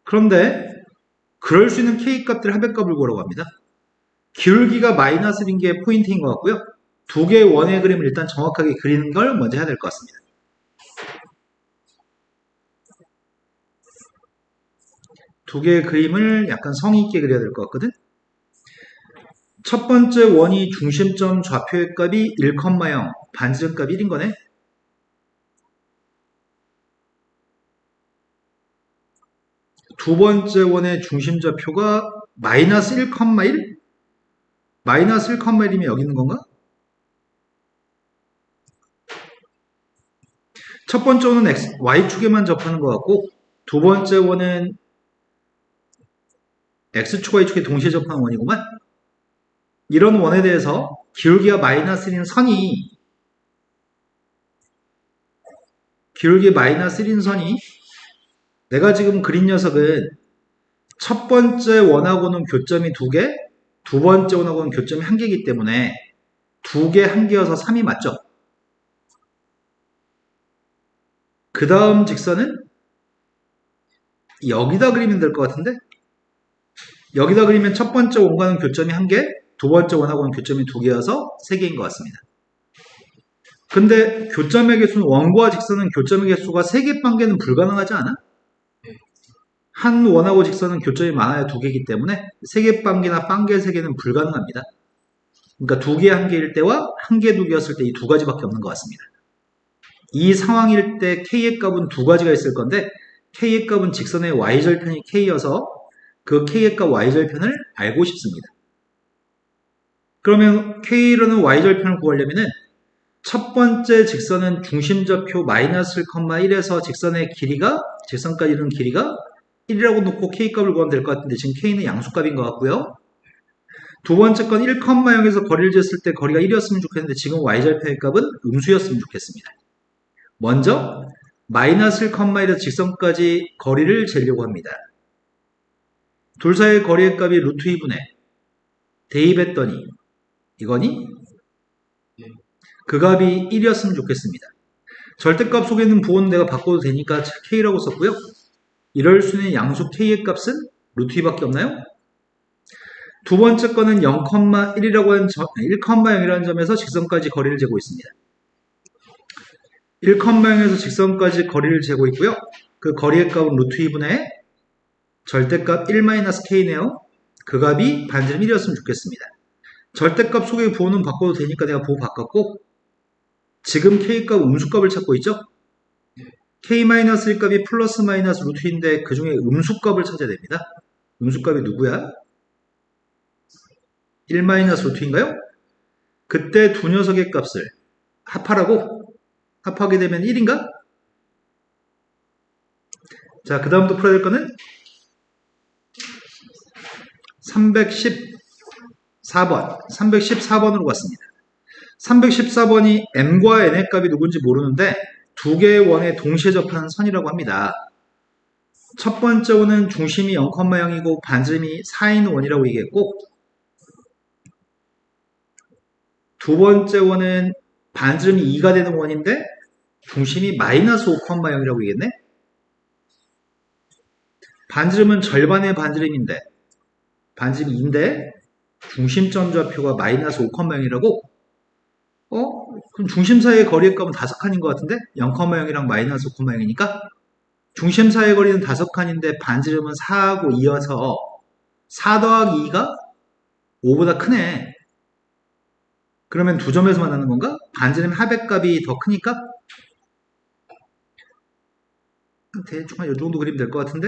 A: 그런데 그럴 수 있는 K값들 합의값을 구하라고 합니다. 기울기가 마이너스 1인 게 포인트인 것 같고요. 두 개의 원의 그림을 일단 정확하게 그리는 걸 먼저 해야 될 것 같습니다. 두 개의 그림을 약간 성의 있게 그려야 될 것 같거든. 첫 번째 원이 중심점 좌표의 값이 1,0, 반지름 값 1인 거네. 두 번째 원의 중심 좌표가 마이너스 1,1? 마이너스 1,1이면 여기 있는 건가? 첫 번째 원은 Y축에만 접하는 것 같고 두 번째 원은 X축, Y축에 동시에 접하는 원이구만. 이런 원에 대해서 기울기가 마이너스 1인 선이 내가 지금 그린 녀석은 첫 번째 원하고는 교점이 2개, 두 번째 원하고는 교점이 1개이기 때문에 2개, 1개여서 3이 맞죠? 그 다음 직선은 여기다 그리면 될 것 같은데? 여기다 그리면 첫 번째 원과는 교점이 1개, 두 번째 원하고는 교점이 2개여서 3개인 것 같습니다. 근데 교점의 개수는 원과 직선은 교점의 개수가 3개 빵개는 불가능하지 않아? 한 원하고 직선은 교점이 많아야 2개이기 때문에 3개 빵개나 빵개 3개는 불가능합니다. 그러니까 2개 1개일 때와 1개 2개였을 때 이 두 가지밖에 없는 것 같습니다. 이 상황일 때 K의 값은 두 가지가 있을 건데 K의 값은 직선의 Y절편이 K여서 그 K의 값 Y절편을 알고 싶습니다. 그러면 K라는 Y절편을 구하려면은 첫 번째 직선은 중심좌표 마이너스 1,1에서 직선까지 이르는 길이가 1이라고 놓고 K값을 구하면 될 것 같은데 지금 K는 양수값인 것 같고요. 두 번째 건 1,0에서 거리를 쟀을 때 거리가 1이었으면 좋겠는데 지금 Y절편의 값은 음수였으면 좋겠습니다. 먼저 마이너스 1,1에서 직선까지 거리를 재려고 합니다. 둘 사이의 거리의 값이 루트 2분의 대입했더니 이거니? 그 값이 1이었으면 좋겠습니다. 절대값 속에 있는 부호는 내가 바꿔도 되니까 K라고 썼고요. 이럴 수 있는 양수 K의 값은 루트 2밖에 없나요? 두 번째 거는 0,1이라고 하는 1,0이라는 점에서 직선까지 거리를 재고 있습니다. 1,0에서 직선까지 거리를 재고 있고요. 그 거리의 값은 루트 2분의 절대값 1-K네요. 그 값이 반지름 1이었으면 좋겠습니다. 절대값 속의 부호는 바꿔도 되니까 내가 부호 바꿨고 지금 K값 음수값을 찾고 있죠? K-1 값이 플러스 마이너스 루트 2인데 그 중에 음수값을 찾아야 됩니다. 음수값이 누구야? 1 루트 2인가요? 그때 두 녀석의 값을 합하게 되면 1인가? 자, 그 다음부터 풀어야 될 거는 314번으로 갔습니다. 314번이 m과 n의 값이 누군지 모르는데 두 개의 원에 동시에 접하는 선이라고 합니다. 첫 번째 원은 중심이 0,0이고 반지름이 4인 원이라고 얘기했고 두 번째 원은 반지름이 2가 되는 원인데 중심이 마이너스 5,0이라고 얘기했네. 반지름은 절반의 반지름인데 반지름이 2인데 중심점 좌표가 마이너스 5,0이라고? 그럼 중심 사이의 거리의 값은 5칸인 것 같은데 0,0이랑 마이너스 5,0이니까 중심 사이의 거리는 5칸인데 반지름은 4하고 2여서 4 더하기 2가 5보다 크네. 그러면 두 점에서 만나는 건가? 반지름 합의 값이 더 크니까? 대충 한 이 정도 그리면 될 것 같은데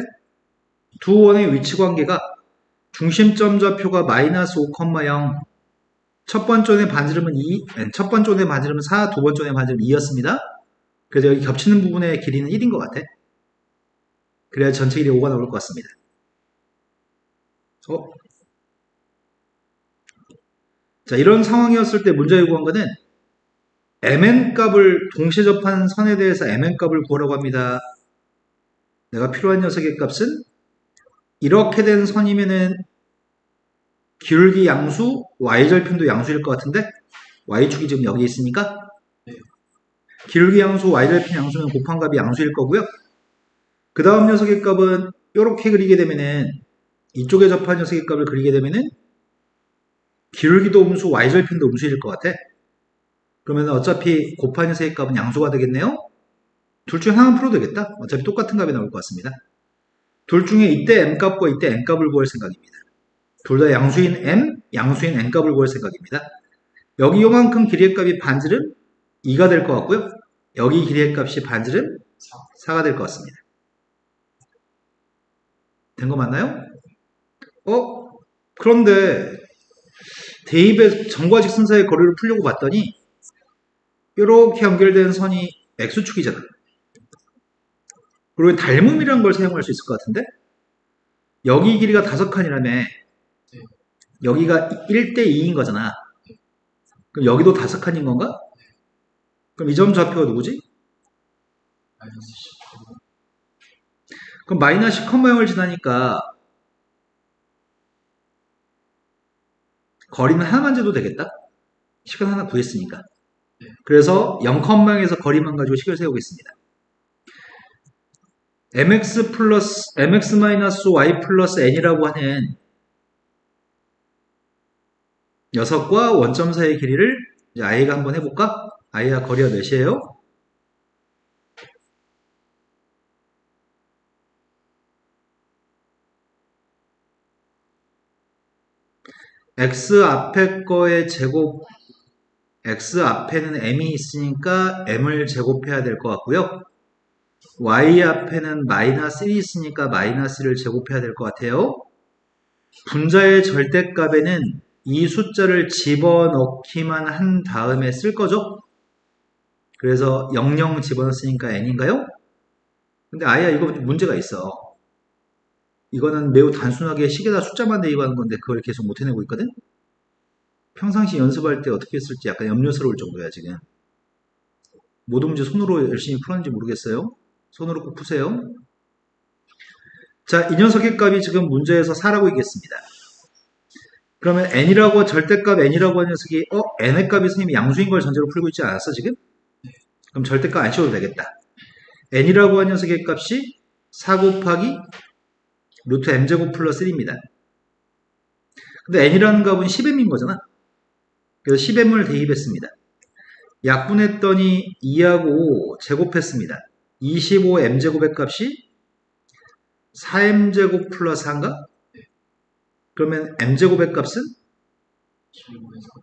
A: 두 원의 위치 관계가 중심점 좌표가 마이너스 5,0 첫 번째 원의 반지름은 4, 두 번째 원의 반지름은 2였습니다. 그래서 여기 겹치는 부분의 길이는 1인 것 같아. 그래야 전체 길이 5가 나올 것 같습니다. 자, 이런 상황이었을 때 문제 요구한 거는 mn 값을 동시에 접한 선에 대해서 mn 값을 구하라고 합니다. 내가 필요한 녀석의 값은 이렇게 된 선이면은 기울기 양수, y절편도 양수일 것 같은데 y축이 지금 여기 있으니까 기울기 양수, y절편 양수는 곱한 값이 양수일 거고요. 그 다음 녀석의 값은 이렇게 그리게 되면은 이쪽에 접한 녀석의 값을 그리게 되면은 기울기도 음수, y절편도 음수일 것 같아. 그러면 어차피 곱한 녀석의 값은 양수가 되겠네요. 둘 중에 하나는 풀어도 되겠다. 어차피 똑같은 값이 나올 것 같습니다. 둘 중에 이때 m값과 이때 n값을 구할 생각입니다. 둘 다 양수인 m, 양수인 n값을 구할 생각입니다. 여기 요만큼 길이의 값이 반지름 2가 될 것 같고요. 여기 길이의 값이 반지름 4가 될 것 같습니다. 된 거 맞나요? 그런데 대입의 점과 직선 사이의 거리를 풀려고 봤더니 이렇게 연결된 선이 x축이잖아. 그리고 닮음이라는 걸 사용할 수 있을 것 같은데 여기 길이가 5칸이라며 여기가 1대2인 거잖아. 그럼 여기도 5칸인 건가? 그럼 이 점 좌표가 누구지? 그럼 마이너스 10,0을 지나니까 거리는 하나만 재도 되겠다? 식을 하나 구했으니까. 그래서 0,0에서 거리만 가지고 식을 세우겠습니다. mx-y 플러스 n이라고 하는 녀석과 원점 사이의 길이를 이제 i가 한번 해볼까? i가 거리가 몇이에요? x 앞에 거의 제곱, x 앞에는 m이 있으니까 m을 제곱해야 될 것 같고요. y 앞에는 마이너스 1이 있으니까 마이너스 1을 제곱해야 될 것 같아요. 분자의 절대값에는 이 숫자를 집어넣기만 한 다음에 쓸 거죠? 그래서 00 집어넣었으니까 n인가요? 근데 아야 이거 문제가 있어. 이거는 매우 단순하게 식에다 숫자만 대입하는 건데 그걸 계속 못 해내고 있거든? 평상시 연습할 때 어떻게 했을지 약간 염려스러울 정도야 지금. 모든 문제 손으로 열심히 풀었는지 모르겠어요. 손으로 꼭 푸세요. 자, 이 녀석의 값이 지금 문제에서 4라고 있겠습니다. 그러면 n이라고 절대값 n이라고 하는 녀석이 n의 값이 선생님이 양수인 걸 전제로 풀고 있지 않았어 지금? 그럼 절대값 안 씌워도 되겠다. n이라고 하는 녀석의 값이 4 곱하기 루트 m제곱 플러스 1입니다. 근데 n이라는 값은 10m인 거잖아. 그래서 10m을 대입했습니다. 약분했더니 2하고 제곱했습니다. 25m제곱의 값이 4m제곱 플러스 4인가? 그러면 m제곱의 값은?
B: 15에서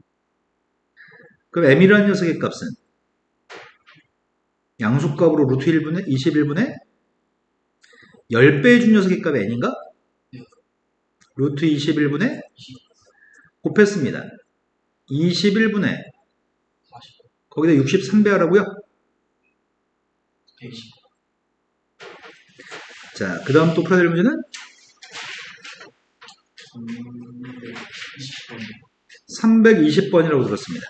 A: 그럼 m이라는 녀석의 값은? 양수값으로 루트 1분의 21분의 10배 준 녀석의 값이 n인가? 루트 21분의 곱했습니다. 21분의
B: 40,
A: 거기다 63배 하라고요?
B: 120,
A: 자, 그 다음 또 풀어야 될 문제는
B: 320번.
A: 320번이라고 들었습니다.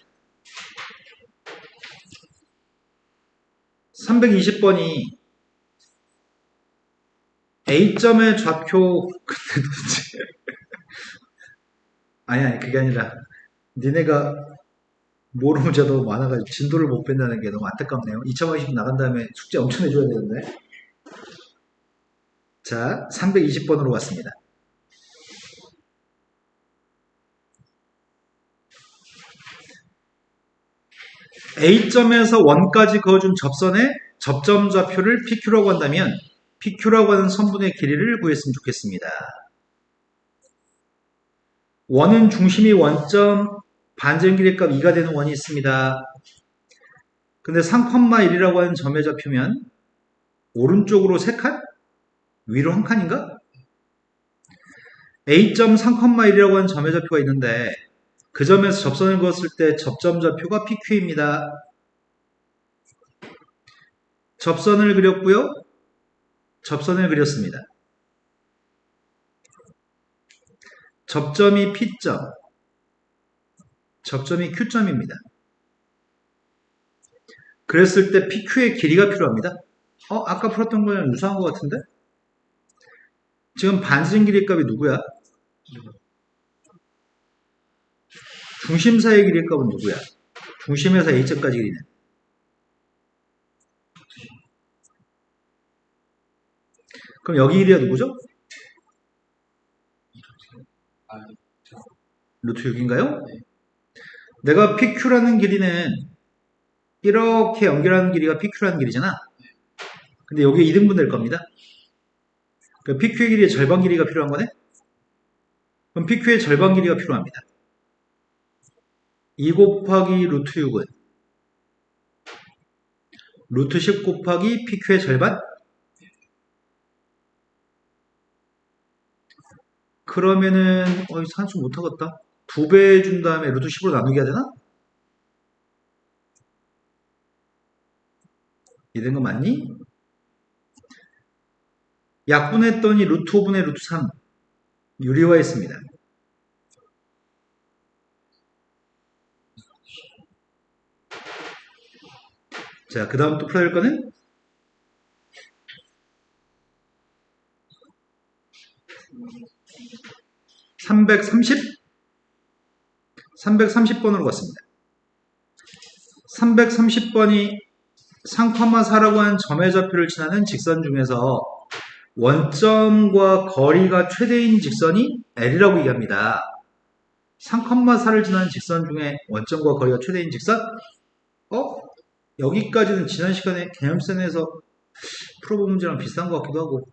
A: 320번이 A점의 좌표 근데 도대체 아니 그게 아니라 니네가 모르는 문제가 너무 많아가지고 진도를 못 뺀다는 게 너무 안타깝네요. 2020 나간 다음에 숙제 엄청 해줘야 되는데. 자, 320번으로 왔습니다. A점에서 1까지 그어준 접선의 접점 좌표를 PQ라고 한다면 PQ라고 하는 선분의 길이를 구했으면 좋겠습니다. 원은 중심이 원점 반전 길이의 값 2가 되는 원이 있습니다. 근데 3,1이라고 하는 점의 좌표면 오른쪽으로 3칸? 위로 1칸인가? A점 3,1이라고 하는 점의 좌표가 있는데 그 점에서 접선을 그었을 때 접점 좌표가 PQ입니다. 접선을 그렸고요. 접선을 그렸습니다. 접점이 P점, 접점이 Q점입니다. 그랬을 때 PQ의 길이가 필요합니다. 아까 풀었던 거랑 유사한 것 같은데? 지금 반지름 길이 값이 누구야? 중심 사이의 길이 값은 누구야? 중심에서 A점까지 길이는. 그럼 여기 길이가 누구죠? 루트 6인가요?
B: 네.
A: 내가 PQ라는 길이는 이렇게 연결하는 길이가 PQ라는 길이잖아. 근데 여기 2등분 될 겁니다. 그럼 PQ의 길이의 절반 길이가 필요한 거네? 그럼 PQ의 절반 길이가 필요합니다. 2 곱하기 루트 6은 루트 10 곱하기 PQ의 절반? 그러면은 산수 못하겠다. 2배 준 다음에 루트 10으로 나누기 해야 되나? 이된 거 맞니? 약분했더니 루트 5분의 루트 3 유리화했습니다. 자, 그 다음 또 풀어야 할 거는 330번으로 갔습니다. 330번이 3,4라고 하는 점의 좌표를 지나는 직선 중에서 원점과 거리가 최대인 직선이 L이라고 얘기합니다. 3,4를 지나는 직선 중에 원점과 거리가 최대인 직선? 여기까지는 지난 시간에 개념센에서 풀어본 문제랑 비슷한 것 같기도 하고.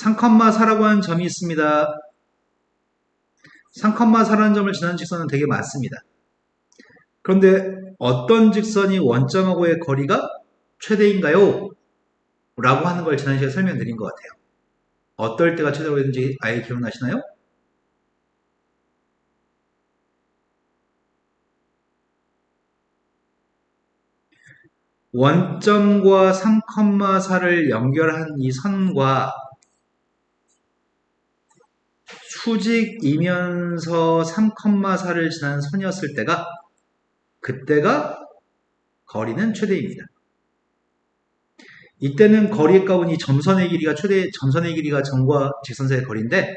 A: (3,4라고 하는 점이 있습니다. 3,4라는 점을 지나는 직선은 되게 많습니다. 그런데 어떤 직선이 원점하고의 거리가 최대인가요? 라고 하는 걸 지난 시간에 설명드린 것 같아요. 어떨 때가 최대라고 했는지 아예 기억나시나요? 원점과 3,4를 연결한 이 선과 수직이면서 3,4를 지난 선이었을 때가 그때가 거리는 최대입니다. 이때는 거리의 값은 이 점선의 길이가 점선의 길이가 점과 직선 사이의 거리인데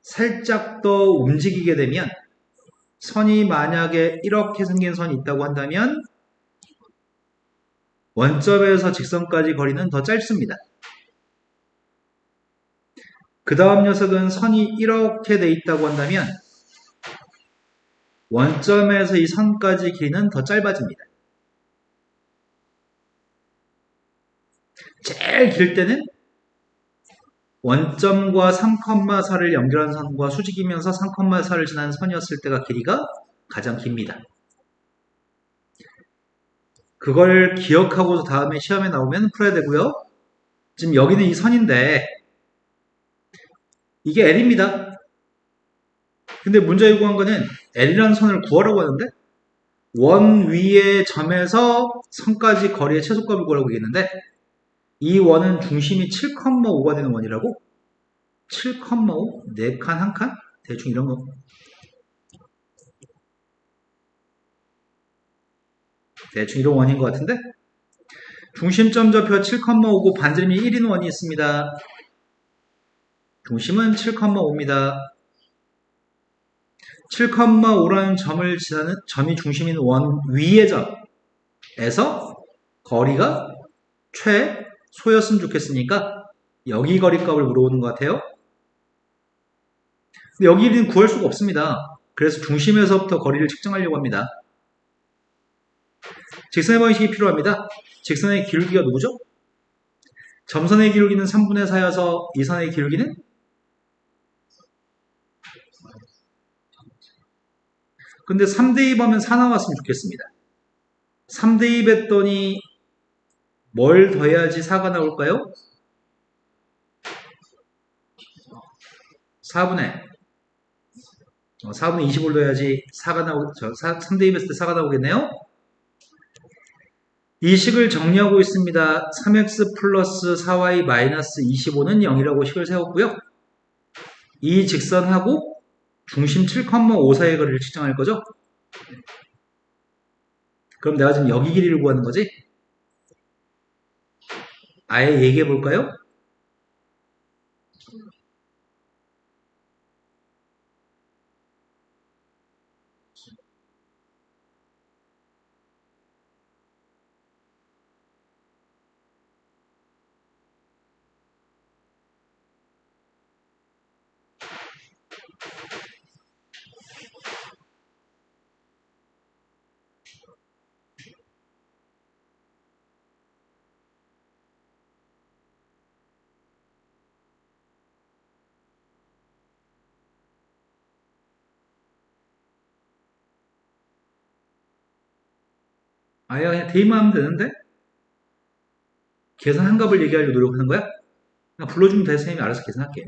A: 살짝 더 움직이게 되면 선이 만약에 이렇게 생긴 선이 있다고 한다면 원점에서 직선까지 거리는 더 짧습니다. 그 다음 녀석은 선이 이렇게 돼 있다고 한다면 원점에서 이 선까지 길이는 더 짧아집니다. 제일 길 때는 원점과 3,4를 연결한 선과 수직이면서 3,4를 지난 선이었을 때가 길이가 가장 깁니다. 그걸 기억하고서 다음에 시험에 나오면 풀어야 되고요. 지금 여기는 이 선인데 이게 L입니다. 근데 문제 요구한 거는 L이라는 선을 구하라고 하는데 원 위의 점에서 선까지 거리의 최소값을 구하라고 얘기했는데 이 원은 중심이 7,5가 되는 원이라고? 7,5? 4칸, 1칸? 대충 이런 거. 대충 이런 원인 것 같은데? 중심점 좌표 7,5고 반지름이 1인 원이 있습니다. 중심은 7,5입니다. 7,5라는 점을 지나는 점이 중심인 원 위의 점에서 거리가 최소였으면 좋겠으니까 여기 거리값을 물어보는 것 같아요. 근데 여기는 구할 수가 없습니다. 그래서 중심에서부터 거리를 측정하려고 합니다. 직선의 방식이 필요합니다. 직선의 기울기가 누구죠? 점선의 기울기는 3분의 4여서 이 선의 기울기는? 근데 3대2 하면 4 나왔으면 좋겠습니다. 3대2 했더니 뭘 더해야지 4가 나올까요? 4분의 25를 더해야지 4가 3대2 했을 때 4가 나오겠네요? 이 식을 정리하고 있습니다. 3x 플러스 4y 마이너스 25는 0이라고 식을 세웠고요. 이 직선하고 중심 7,5 사이의 거리를 측정할 거죠? 그럼 내가 지금 여기 길이를 구하는 거지? 아예 얘기해 볼까요? 아예 그냥 대입만 하면 되는데? 계산 한 값을 얘기하려고 노력하는 거야? 그냥 불러주면 돼. 선생님이 알아서 계산할게.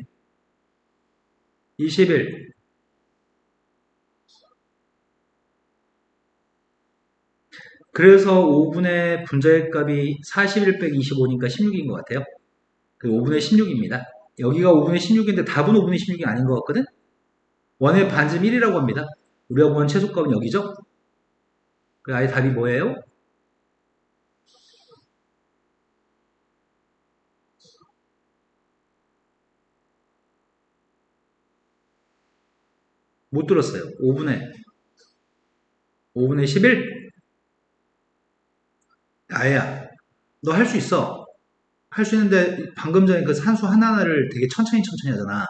A: 21. 그래서 5분의 분자의 값이 41 빼기 25니까 16인 것 같아요. 그 5분의 16입니다. 여기가 5분의 16인데 답은 5분의 16이 아닌 것 같거든? 원의 반지름 1이라고 합니다. 우리가 보는 최소값은 여기죠? 그 아예 답이 뭐예요? 못 들었어요. 5분의 11? 아예야, 너 할 수 있어. 할 수 있는데 방금 전에 그 산수 하나하나를 되게 천천히 하잖아.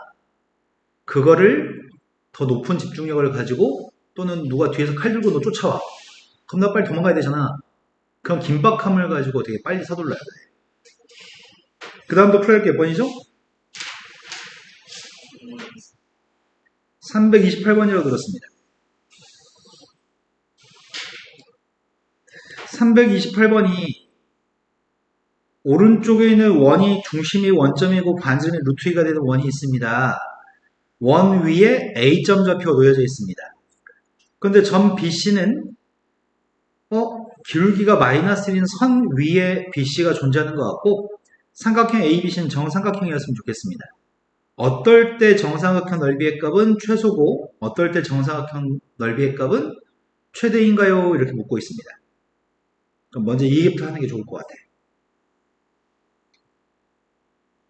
A: 그거를 더 높은 집중력을 가지고 또는 누가 뒤에서 칼 들고 너 쫓아와. 그럼 나 빨리 도망가야 되잖아. 그럼 긴박함을 가지고 되게 빨리 서둘러야 돼. 그 다음도 풀어야 할 게 몇 번이죠? 328번이라고 들었습니다. 328번이 오른쪽에 있는 원이 중심이 원점이고 반지름이 루트 2가 되는 원이 있습니다. 원 위에 A점 좌표가 놓여져 있습니다. 그런데 점 BC는 기울기가 마이너스 1인 선 위에 BC가 존재하는 것 같고 삼각형 ABC는 정삼각형이었으면 좋겠습니다. 어떨 때 정삼각형 넓이의 값은 최소고 어떨 때 정삼각형 넓이의 값은 최대인가요? 이렇게 묻고 있습니다. 그럼 먼저 이 얘기부터 하는 게 좋을 것 같아요.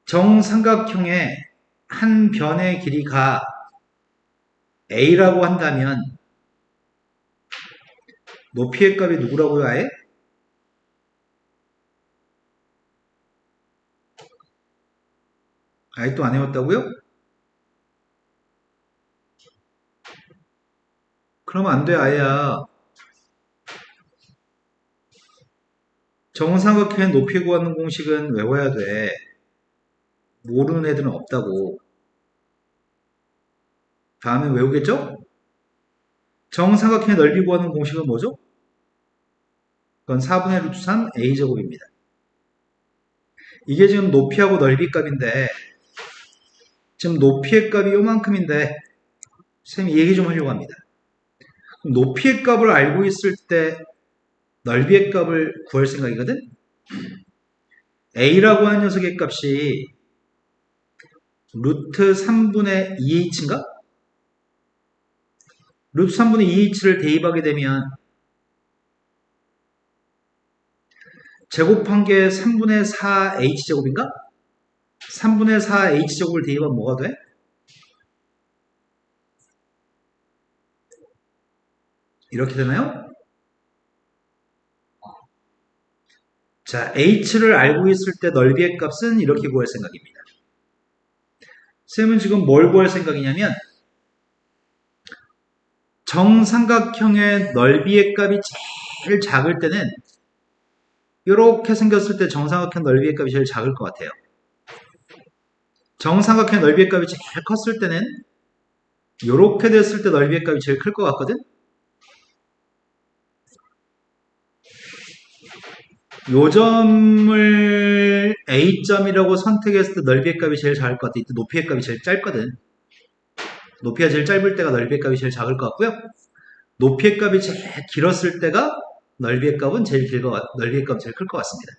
A: 정삼각형의 한 변의 길이가 A라고 한다면 높이의 값이 누구라고요, 아예? 아직도 안 외웠다고요? 그러면 안 돼, 아예야. 정삼각형의 높이 구하는 공식은 외워야 돼. 모르는 애들은 없다고. 다음에 외우겠죠? 정삼각형의 넓이 구하는 공식은 뭐죠? 그건 4분의 루트 3 a제곱입니다. 이게 지금 높이하고 넓이 값인데 지금 높이의 값이 요만큼인데 쌤이 얘기 좀 하려고 합니다. 높이의 값을 알고 있을 때 넓이의 값을 구할 생각이거든? a라고 하는 녀석의 값이 루트 3분의 2h인가? 루트 3분의 2h를 대입하게 되면 제곱한 게 3분의 4h제곱인가? 3분의 4h제곱을 대입하면 뭐가 돼? 이렇게 되나요? 자, h를 알고 있을 때 넓이의 값은 이렇게 구할 생각입니다. 쌤은 지금 뭘 구할 생각이냐면 정삼각형의 넓이의 값이 제일 작을 때는 이렇게 생겼을 때 정삼각형 넓이의 값이 제일 작을 것 같아요. 정삼각형 넓이의 값이 제일 컸을 때는 이렇게 됐을 때 넓이의 값이 제일 클 것 같거든? 요 점을 A점이라고 선택했을 때 넓이의 값이 제일 작을 것 같아. 이때 높이의 값이 제일 짧거든. 높이가 제일 짧을 때가 넓이의 값이 제일 작을 것 같고요. 높이의 값이 제일 길었을 때가 넓이의 값은 제일 넓이의 값이 제일 클 것 같습니다.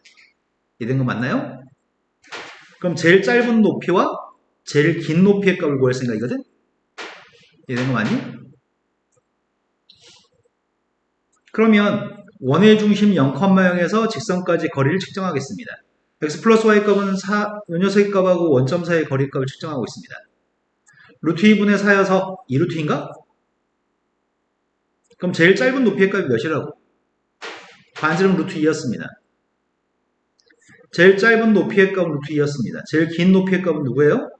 A: 이된 거 맞나요? 그럼 제일 짧은 높이와 제일 긴 높이의 값을 구할 생각이거든? 이된 거 맞니? 그러면 원의 중심 0,0에서 직선까지 거리를 측정하겠습니다. x 플러스 y 값은 요 녀석의 값하고 원점 사이의 거리 값을 측정하고 있습니다. 루트 2분의 4여서 2루트인가? 그럼 제일 짧은 높이의 값이 몇이라고? 반지름 루트 2였습니다. 제일 짧은 높이의 값은 루트 2였습니다. 제일 긴 높이의 값은 누구예요?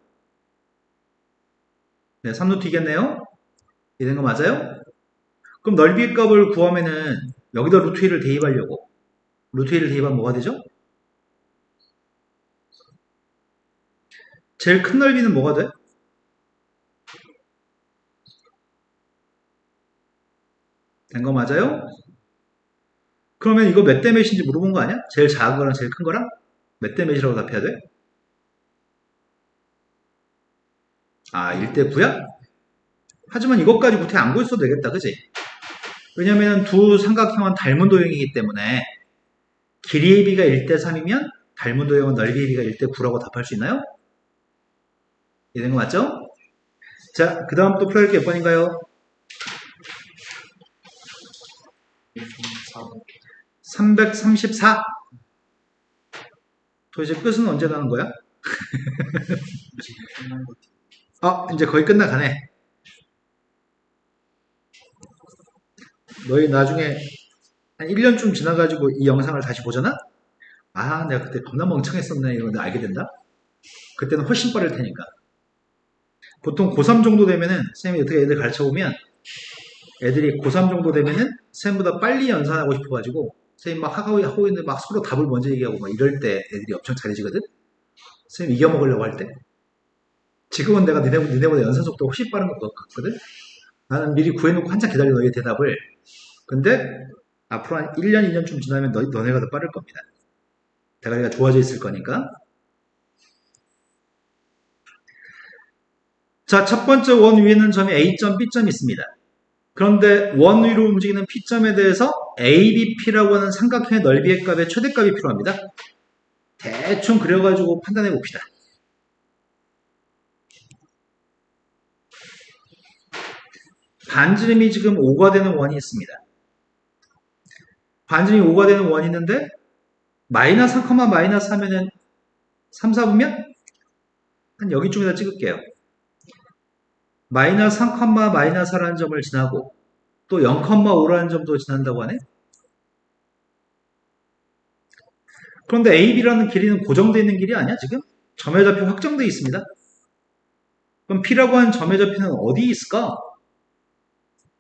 A: 네, 3루트이겠네요? 이된 거 맞아요? 그럼 넓이의 값을 구하면은 여기다 루트 2를 대입하려고 루트 2를 대입하면 뭐가 되죠? 제일 큰 넓이는 뭐가 돼? 된 거 맞아요? 그러면 이거 몇 대 몇인지 물어본 거 아니야? 제일 작은 거랑 제일 큰 거랑? 몇 대 몇이라고 답해야 돼? 아, 1대 9야? 하지만 이것까지 구태 안 구했어도 되겠다, 그지? 왜냐면 두 삼각형은 닮은 도형이기 때문에 길이의 비가 1대 3이면 닮은 도형은 넓이의 비가 1대 9라고 답할 수 있나요? 이런 거 맞죠? 자, 그 다음 또 풀어야 할 게 몇 번인가요? 334. 도대체 끝은 언제 나는 거야? 이제 거의 끝나가네. 너희 나중에 한 1년쯤 지나가지고 이 영상을 다시 보잖아? 아, 내가 그때 겁나 멍청했었네. 이런 거 알게 된다? 그때는 훨씬 빠를 테니까. 보통 고3 정도 되면은, 쌤이 어떻게 애들 가르쳐 보면, 애들이 고3 정도 되면은, 쌤보다 빨리 연산하고 싶어가지고, 쌤이 막 하고 있는데 막 서로 답을 먼저 얘기하고 막 이럴 때 애들이 엄청 잘해지거든? 쌤 이겨먹으려고 할 때. 지금은 내가 니네보다 연산 속도가 훨씬 빠른 것 같거든? 나는 미리 구해놓고 한참 기다려 너희의 대답을. 근데, 앞으로 한 1년, 2년쯤 지나면 너네가 더 빠를 겁니다. 대가리가 좋아져 있을 거니까. 자, 첫 번째 원 위에는 점이 A점, B점이 있습니다. 그런데 원 위로 움직이는 P점에 대해서 ABP라고 하는 삼각형의 넓이의 값의 최대값이 필요합니다. 대충 그려가지고 판단해 봅시다. 반지름이 지금 5가 되는 원이 있습니다. 반지름이 5가 되는 원이 있는데 마이너스 3, 마이너스 하면은 3, 4분면 한 여기쯤에다 찍을게요. 마이너스 3, 마이너스 4라는 점을 지나고 또 0,5라는 점도 지난다고 하네. 그런데 AB라는 길이는 고정되어 있는 길이 아니야 지금? 점의 좌표 확정되어 있습니다. 그럼 P라고 하는 점의 좌표는 어디 있을까?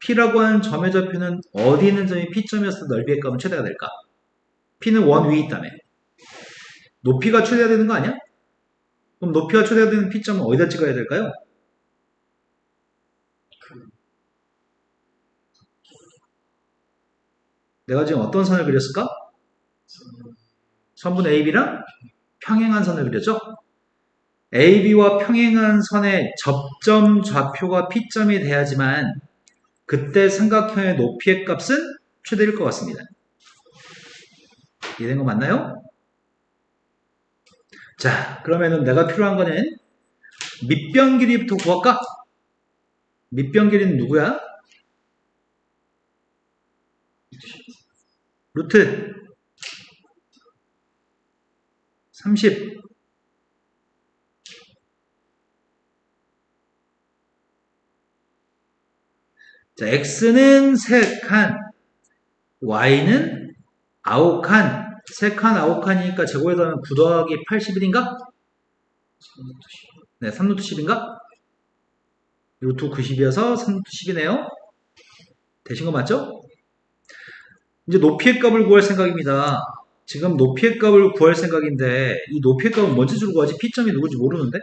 A: P라고 하는 점의 좌표는 어디 있는 점이 P점이었을 때 넓이의 값은 최대가 될까? P는 원 위에 있다며. 높이가 최대가 되는 거 아니야? 그럼 높이가 최대가 되는 P점은 어디다 찍어야 될까요? 내가 지금 어떤 선을 그렸을까? 선분 AB랑 평행한 선을 그렸죠? AB와 평행한 선의 접점 좌표가 P점이 돼야지만 그때 삼각형의 높이의 값은 최대일 것 같습니다. 이해된 거 맞나요? 자, 그러면은 내가 필요한 거는 밑변 길이부터 구할까? 밑변 길이는 누구야? 루트 30. 자, x는 3칸, y는 9칸. 3칸, 9칸이니까 제곱에 더하면 9 더하기 81인가? 네, 3루트 10인가? 루트 90이어서 3루트 10이네요. 되신 거 맞죠? 이제 높이의 값을 구할 생각입니다. 지금 높이의 값을 구할 생각인데 이 높이의 값은 뭔지 줄 구하지? P점이 누군지 모르는데?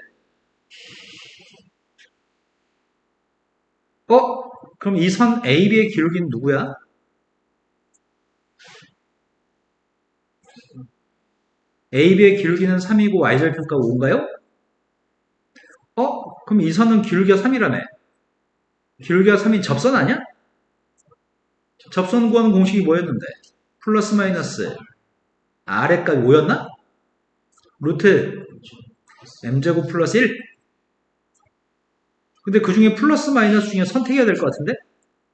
A: 그럼 이 선 AB의 기울기는 누구야? AB의 기울기는 3이고 y절편값 5인가요? 그럼 이 선은 기울기가 3이라며. 기울기가 3인 접선 아니야? 접선 구하는 공식이 뭐였는데? 플러스 마이너스 아래값이 5였나? 루트 m제곱 플러스 1? 근데 그 중에 플러스 마이너스 중에 선택해야 될 것 같은데?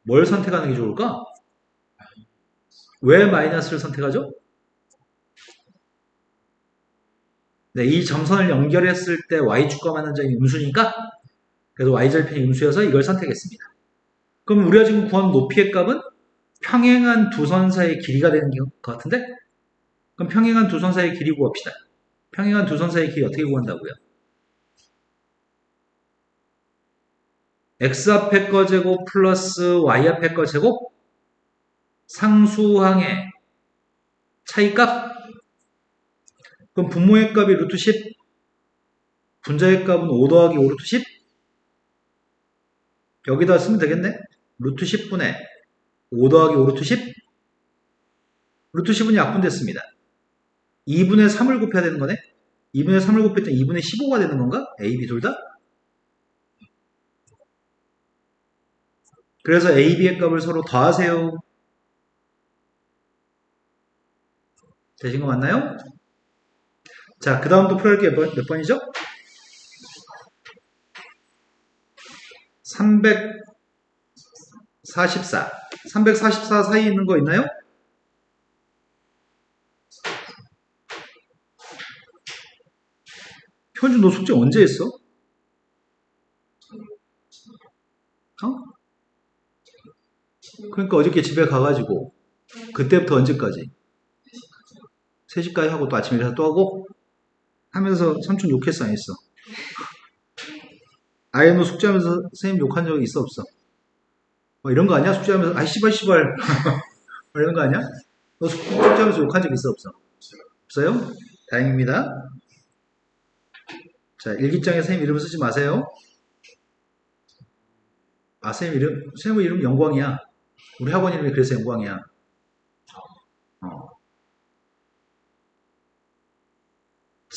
A: 뭘 선택하는 게 좋을까? 왜 마이너스를 선택하죠? 네, 이 점선을 연결했을 때 y축과 맞는 점이 음수니까 그래서 y절편이 음수여서 이걸 선택했습니다. 그럼 우리가 지금 구한 높이의 값은 평행한 두 선 사이의 길이가 되는 것 같은데? 그럼 평행한 두 선 사이의 길이 구합시다. 평행한 두 선 사이의 길이 어떻게 구한다고요? x 앞에 거 제곱 플러스 y 앞에 거 제곱 상수항의 차이값. 그럼 분모의 값이 루트 10, 분자의 값은 5 더하기 5 루트 10. 여기다 쓰면 되겠네. 루트 10분의 5 더하기 5 루트 10. 루트 10은 약분됐습니다. 2분의 3을 곱해야 되는 거네. 2분의 3을 곱했더니 2분의 15가 되는 건가? A, B 둘 다? 그래서 A, B의 값을 서로 더하세요. 되신 거 맞나요? 자, 그 다음 또 풀어야 할 게 몇 번이죠? 344. 344 사이에 있는 거 있나요? 현주 너 숙제 언제 했어? 그러니까 어저께 집에 가가지고 그때부터 언제까지? 3시까지 하고 또 아침에 일어나서 또 하고 하면서 삼촌 욕했어 안 했어? 아예 너 숙제하면서 선생님 욕한 적 있어 없어? 이런 거 아니야? 숙제하면서 아 씨발 씨발 이런 거 아니야? 너 숙제하면서 욕한 적 있어 없어? 없어요? 다행입니다. 자, 일기장에 선생님 이름 쓰지 마세요. 아, 선생님 이름 영광이야. 우리 학원 이름이 그래서 영광이야. 어.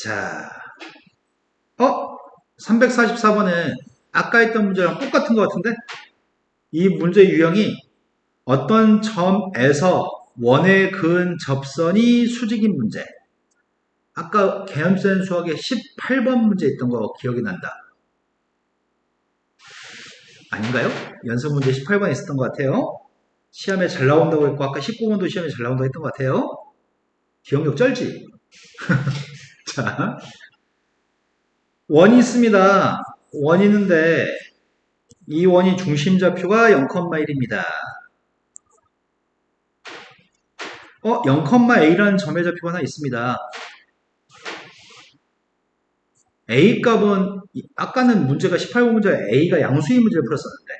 A: 자, 344번은 아까 했던 문제랑 똑같은 것 같은데? 이 문제 유형이 어떤 점에서 원에 그은 접선이 수직인 문제. 아까 개념센 수학에 18번 문제 있던 거 기억이 난다. 아닌가요? 연습 문제 18번에 있었던 것 같아요. 시험에 잘 나온다고 했고 아까 19번도 시험에 잘 나온다고 했던 것 같아요. 기억력 쩔지? 자, 원이 있습니다. 원이 있는데 이 원이 중심좌표가 0,1입니다. 0,a라는 점의 좌표가 하나 있습니다. a 값은 아까는 문제가 18번 문제가 a가 양수인 문제를 풀었었는데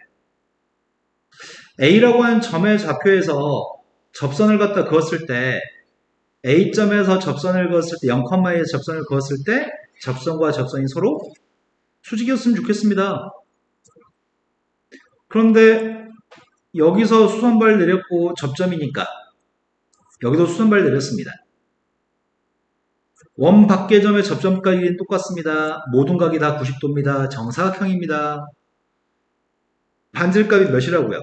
A: a라고 하는 점의 좌표에서 접선을 갖다 그었을 때 A점에서 접선을 그었을 때 0,2에서 접선을 그었을 때 접선과 접선이 서로 수직이었으면 좋겠습니다. 그런데 여기서 수선발 내렸고 접점이니까 여기도 수선발 내렸습니다. 원 밖의 점의 접점각이 똑같습니다. 모든 각이 다 90도입니다. 정사각형입니다. 반질값이 몇이라고요?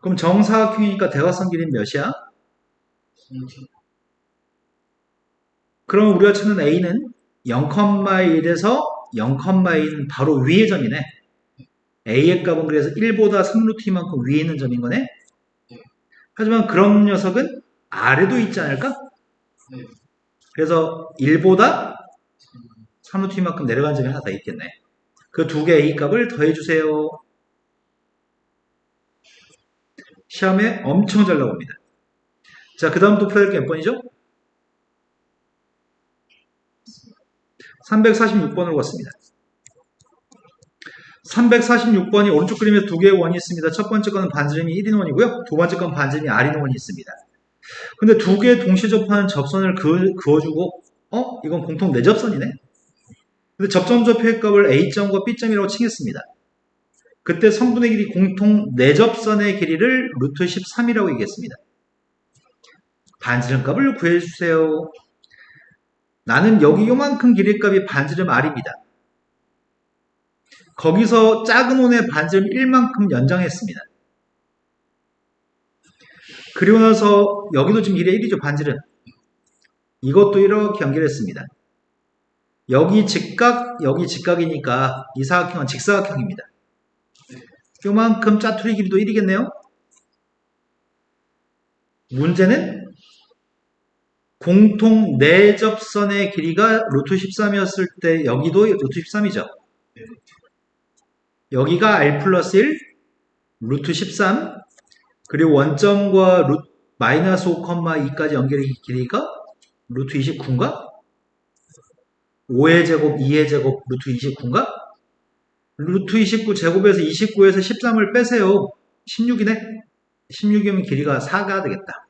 A: 그럼 정사각형이니까 대각선 길이는 몇이야? 그럼 우리가 찾는 A는 0,1에서 0,2는 바로 위의 점이네. A의 값은 그래서 1보다 3루트만큼 위에 있는 점인 거네. 하지만 그런 녀석은 아래도 있지 않을까? 그래서 1보다 3루트만큼 내려간 점이 하나 더 있겠네. 그 두 개의 A 값을 더해주세요. 시험에 엄청 잘 나옵니다. 자, 그 다음 또 풀어야 될 게 몇 번이죠? 346번으로 갔습니다. 346번이 오른쪽 그림에 두 개의 원이 있습니다. 첫 번째 거는 반지름이 1인 원이고요. 두 번째 건 반지름이 R인 원이 있습니다. 근데 두 개 동시에 접하는 접선을 그어주고 이건 공통 내접선이네. 근데 접점좌표의 값을 A점과 B점이라고 칭했습니다. 그때 선분의 길이 공통 내접선의 길이를 루트 13이라고 얘기했습니다. 반지름 값을 구해주세요. 나는 여기 요만큼 길이 값이 반지름 R입니다. 거기서 작은 원의 반지름 1만큼 연장했습니다. 그리고 나서 여기도 지금 길이 1이죠. 반지름. 이것도 이렇게 연결했습니다. 여기 직각이니까 이 사각형은 직사각형입니다. 요만큼 짜투리 길이도 1이겠네요. 문제는 공통 내접선의 길이가 루트 13이었을 때 여기도 루트 13이죠. 여기가 R 플러스 1, 루트 13, 그리고 원점과 마이너스 5,2까지 연결의 길이가 루트 29인가? 5의 제곱, 2의 제곱, 루트 29인가? 루트 29 제곱에서 29에서 13을 빼세요. 16이네? 16이면 길이가 4가 되겠다.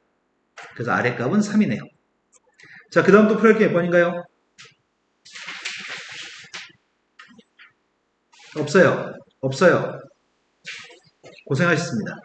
A: 그래서 아랫값은 3이네요. 자, 그 다음 또 풀할 게 몇 번인가요? 없어요. 고생하셨습니다.